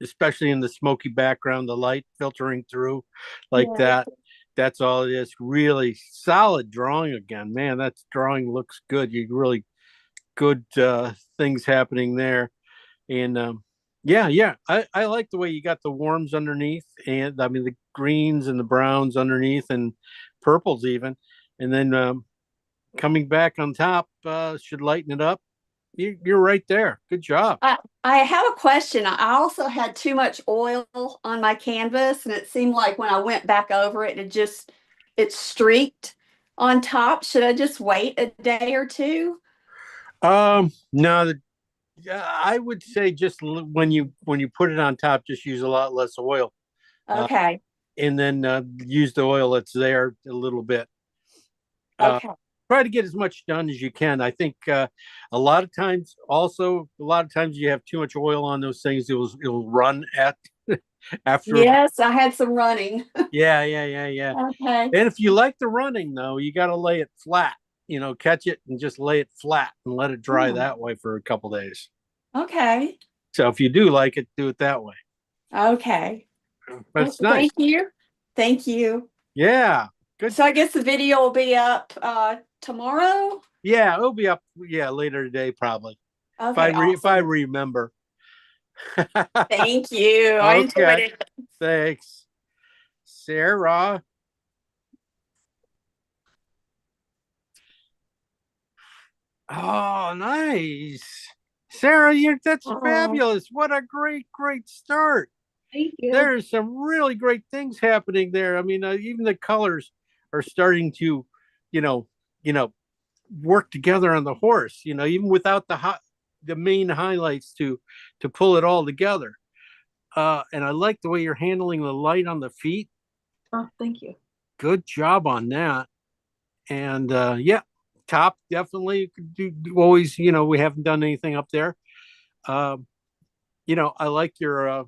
especially in the smoky background, the light filtering through like Yeah. that. That's all it is. Really solid drawing again. Man, that drawing looks good. You really good things happening there. And yeah. I like the way you got the warms underneath, and I mean the greens and the browns underneath and purples even. And then coming back on top should lighten it up. You're right there. Good job. I have a question. I also had too much oil on my canvas, and it seemed like when I went back over it, it streaked on top. Should I just wait a day or two? No, I would say just when you put it on top, just use a lot less oil, Okay. and then use the oil that's there a little bit. Okay. Try to get as much done as you can. I think a lot of times you have too much oil on those things, it'll run at after. Yes, I had some running. Yeah. Okay. And if you like the running though, you got to lay it flat. Catch it and just lay it flat and let it dry that way for a couple days. Okay. So if you do like it, do it that way. Okay. But it's nice. Thank you. Thank you. Yeah. Good. So I guess the video will be up tomorrow. Yeah, it'll be up. Yeah, later today probably. Okay. If I Awesome. remember. Thank you. I enjoyed Okay. it. Thanks, Sarah. Oh, nice, Sarah. That's Oh. fabulous. What a great start. Thank you. There's some really great things happening there. I mean, even the colors are starting to, you know, work together on the horse. Even without the main highlights to pull it all together. And I like the way you're handling the light on the feet. Oh, thank you. Good job on that. And yeah, top definitely do always. We haven't done anything up there. I like your.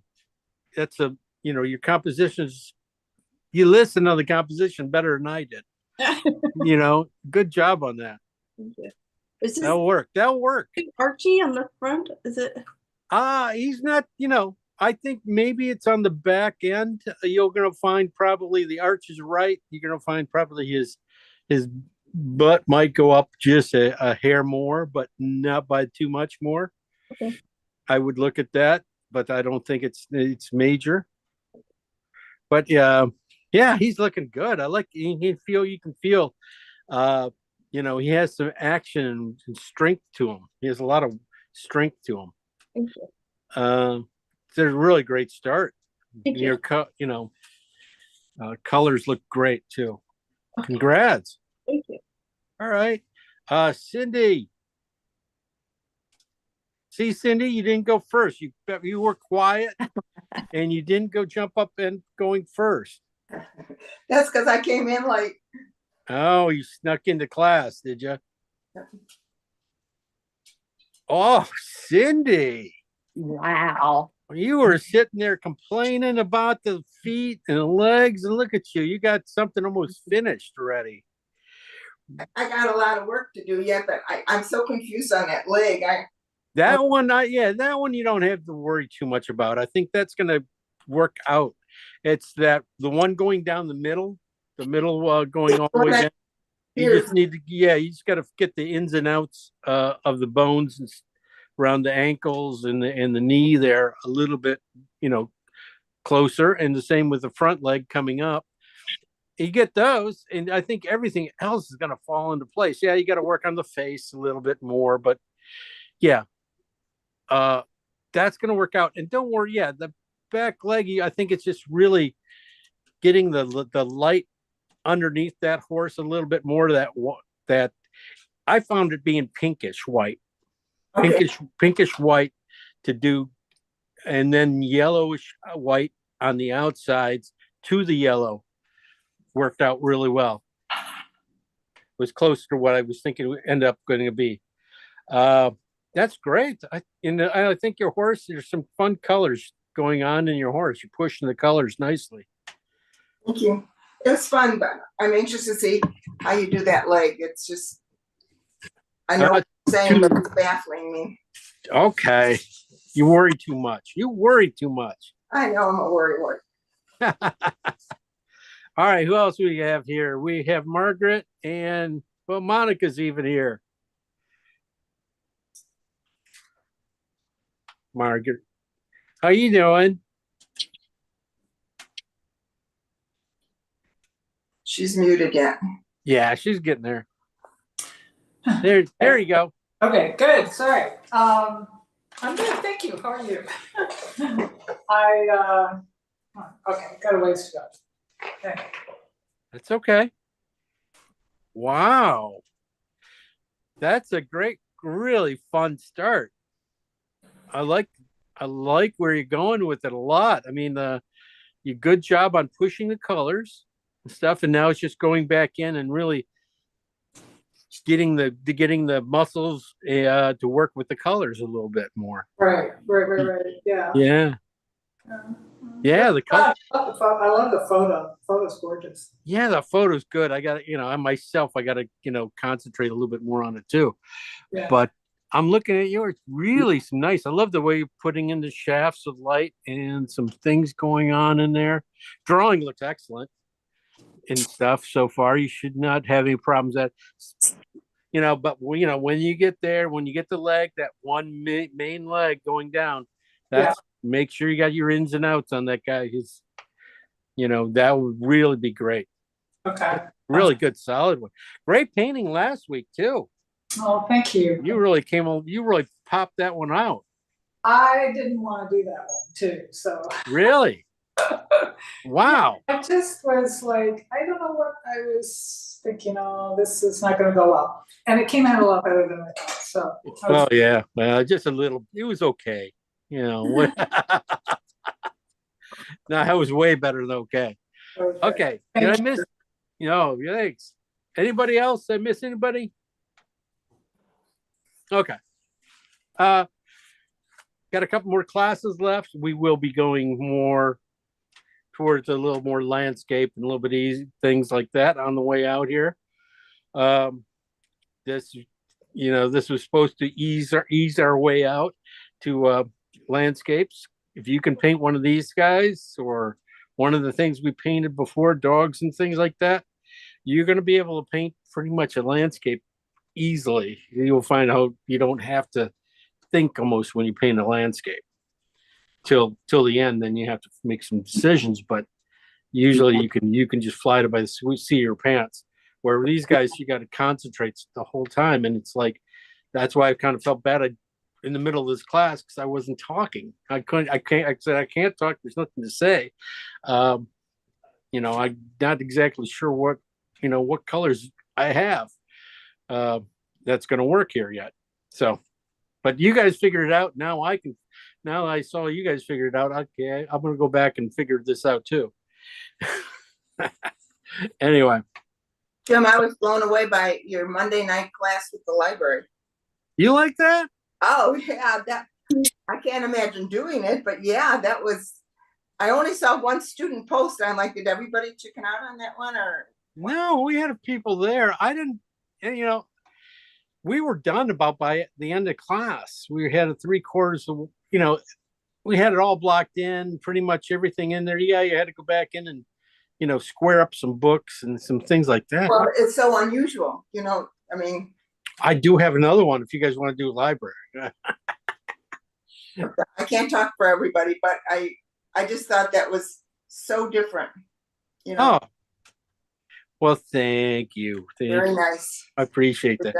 That's your compositions. You listen to the composition better than I did. Good job on that. Thank you. Is this That'll work. Archie on the front? Is it? He's not, I think maybe it's on the back end. You're going to find probably the arch is right. You're going to find probably his butt might go up just a hair more, but not by too much more. Okay. I would look at that, but I don't think it's major. But yeah, he's looking good. I like you can feel he has some action and strength to him. He has a lot of strength to him. Thank you. It's a really great start. Thank you. Colors look great too. Congrats. Thank you. All right. Cindy. See, Cindy, you didn't go first. You were quiet and you didn't jump up and going first. That's because I came in late. Oh, you snuck into class, did you? Oh, Cindy. Wow. You were sitting there complaining about the feet and the legs, and look at you. You got something almost finished already. I got a lot of work to do yet, but I'm so confused on that leg. That one, that one you don't have to worry too much about. I think that's gonna work out. It's that the one going down the middle going all the way down. You just need to, you just got to get the ins and outs of the bones and around the ankles and the knee there a little bit, closer. And the same with the front leg coming up. You get those, and I think everything else is going to fall into place. Yeah, you got to work on the face a little bit more, but yeah, that's going to work out. And don't worry, the back leg, I think it's just really getting the light underneath that horse a little bit more. That I found it being pinkish white. Okay. Pinkish white to do, and then yellowish white on the outsides to the yellow worked out really well. It was close to what I was thinking it would end up going to be. That's great. I think your horse, there's some fun colors going on in your horse. You're pushing the colors nicely. Thank you. It was fun, but I'm anxious to see how you do that leg. It's just, I know what you're saying, but it's baffling me. Okay. You worry too much. I know I'm a worry. All right. Who else we have here? We have Margaret and Monica's even here. Margaret, how you doing? She's muted yet. Yeah, she's getting there. There you go. Okay, good. Sorry. I'm good. Thank you. How are you? Okay, got a ways to go. Okay. That's okay. Wow. That's a great, really fun start. I like where you're going with it a lot. I mean, you good job on pushing the colors and stuff, and now it's just going back in and really getting the muscles to work with the colors a little bit more. Right. Yeah. Yeah, the color. I love the photo. The photo's gorgeous. Yeah, the photo's good. I got I myself, I got to concentrate a little bit more on it too. Yeah. But I'm looking at yours, really nice. I love the way you're putting in the shafts of light and some things going on in there. Drawing looks excellent and stuff so far. You should not have any problems but when you get there, when you get the leg, that one main leg going down, make sure you got your ins and outs on that guy. That would really be great. Okay. Really good, solid one. Great painting last week too. Oh, thank you. You really popped that one out. I didn't want to do that one too, so. Really? Wow. I just was like, I don't know what I was thinking. Oh, this is not going to go well, and it came out a lot better than I thought. So. Oh yeah, just a little. It was okay. No, that was way better than okay. Okay. Did I miss? Thanks. Anybody else? Did I miss anybody? Okay. Got a couple more classes left. We will be going more towards a little more landscape and a little bit easy things like that on the way out here. This was supposed to ease our way out to landscapes. If you can paint one of these guys or one of the things we painted before, dogs and things like that, you're going to be able to paint pretty much a landscape easily. You'll find out you don't have to think almost when you paint a landscape till the end. Then you have to make some decisions, but usually you can just fly by the seat of your pants. Where these guys, you got to concentrate the whole time, and it's like that's why I kind of felt bad in the middle of this class because I wasn't talking. I said I can't talk. There's nothing to say. I'm not exactly sure what colors I have that's going to work here yet. So, but you guys figured it out. Now I saw you guys figured it out. Okay, I'm going to go back and figure this out too. Anyway. Jim, I was blown away by your Monday night class with the library. You like that? Oh yeah, I can't imagine doing it, but yeah, that was, I only saw one student post. I'm like, did everybody chicken out on that one or? No, we had people there. I didn't, and, we were done about by the end of class. We had a 3/4 of, we had it all blocked in, pretty much everything in there. Yeah, you had to go back in and, square up some books and some things like that. Well, it's so unusual, I mean, I do have another one if you guys want to do library. I can't talk for everybody, but I just thought that was so different, Oh, well, thank you. very nice. I appreciate that.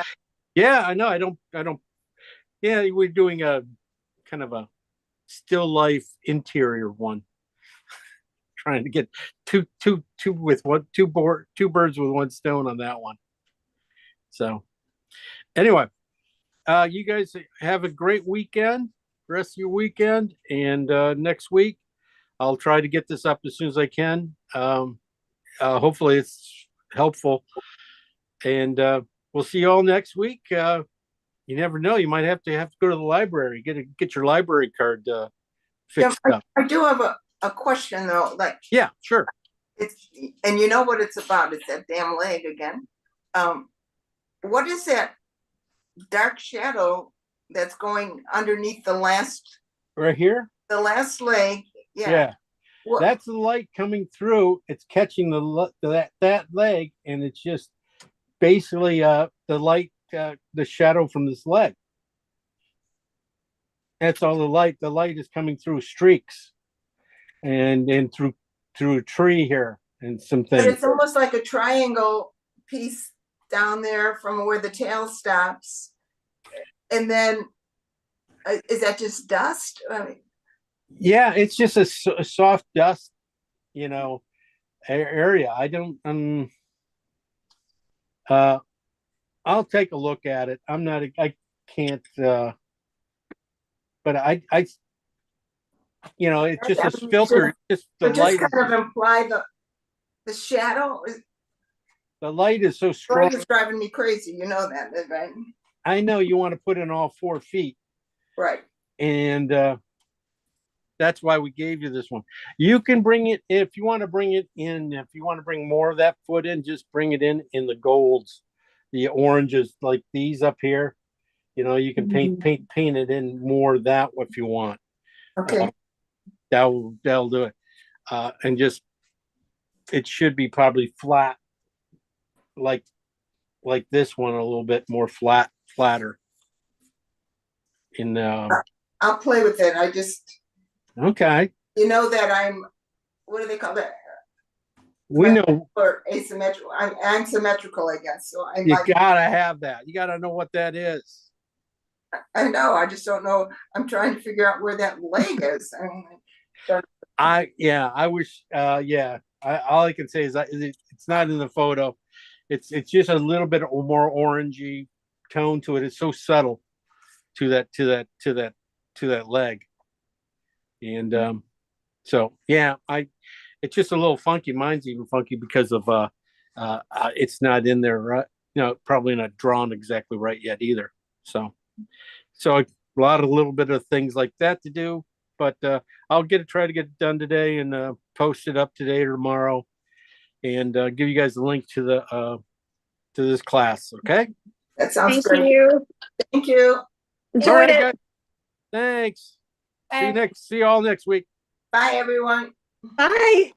Yeah, I know. I don't. Yeah, we're doing a kind of a still life interior one, trying to get two birds with one stone on that one. So, anyway, you guys have a great weekend, rest of your weekend, and next week I'll try to get this up as soon as I can. Hopefully, it's helpful, and we'll see you all next week. You never know; you might have to go to the library, get your library card fixed up. I do have a question though, like, Yeah, sure. it's, and you know what it's about, it's that damn leg again. What is that dark shadow that's going underneath the last Right here. leg? Yeah. What- That's the light coming through. It's catching that leg, and it's just basically the light, the shadow from this leg. That's all the light. The light is coming through streaks, and through a tree here and some But things. it's almost like a triangle piece down there from where the tail stops. And then, is that just dust? I mean, Yeah, it's just a soft dust, area. I don't. I'll take a look at it. I'm not. I can't. But it's just I a mean, filter. Just the but just light. kind of imply the shadow is, The light is so strong. light is driving me crazy, you know that, right? I know you want to put in all 4 feet, Right. and that's why we gave you this one. You can bring it if you want to bring it in. If you want to bring more of that foot in, just bring it in the golds, the oranges like these up here. You can paint it in more that if you want. Okay. That'll do it. And just it should be probably flat, like this one, a little bit more flatter. I'll play with it. I just, Okay. you know that I'm, what do they call that? We know Or asymmetrical. I'm symmetrical, I guess. So I'm you like, gotta have that. You gotta know what that is. I know, I just don't know. I'm trying to figure out where that leg is. I mean, I wish. All I can say is that it's not in the photo. It's just a little bit more orangey tone to it. It's so subtle to that leg, and so yeah, it's just a little funky. Mine's even funky because of it's not in there, right? Probably not drawn exactly right yet either. So a little bit of things like that to do, but I'll try to get it done today and post it up today or tomorrow, and give you guys a link to this class. Okay. that sounds Thank great. you. Thank you. All Enjoyed right, it. guys. Thanks. Bye. See you all next week. Bye, everyone. Bye.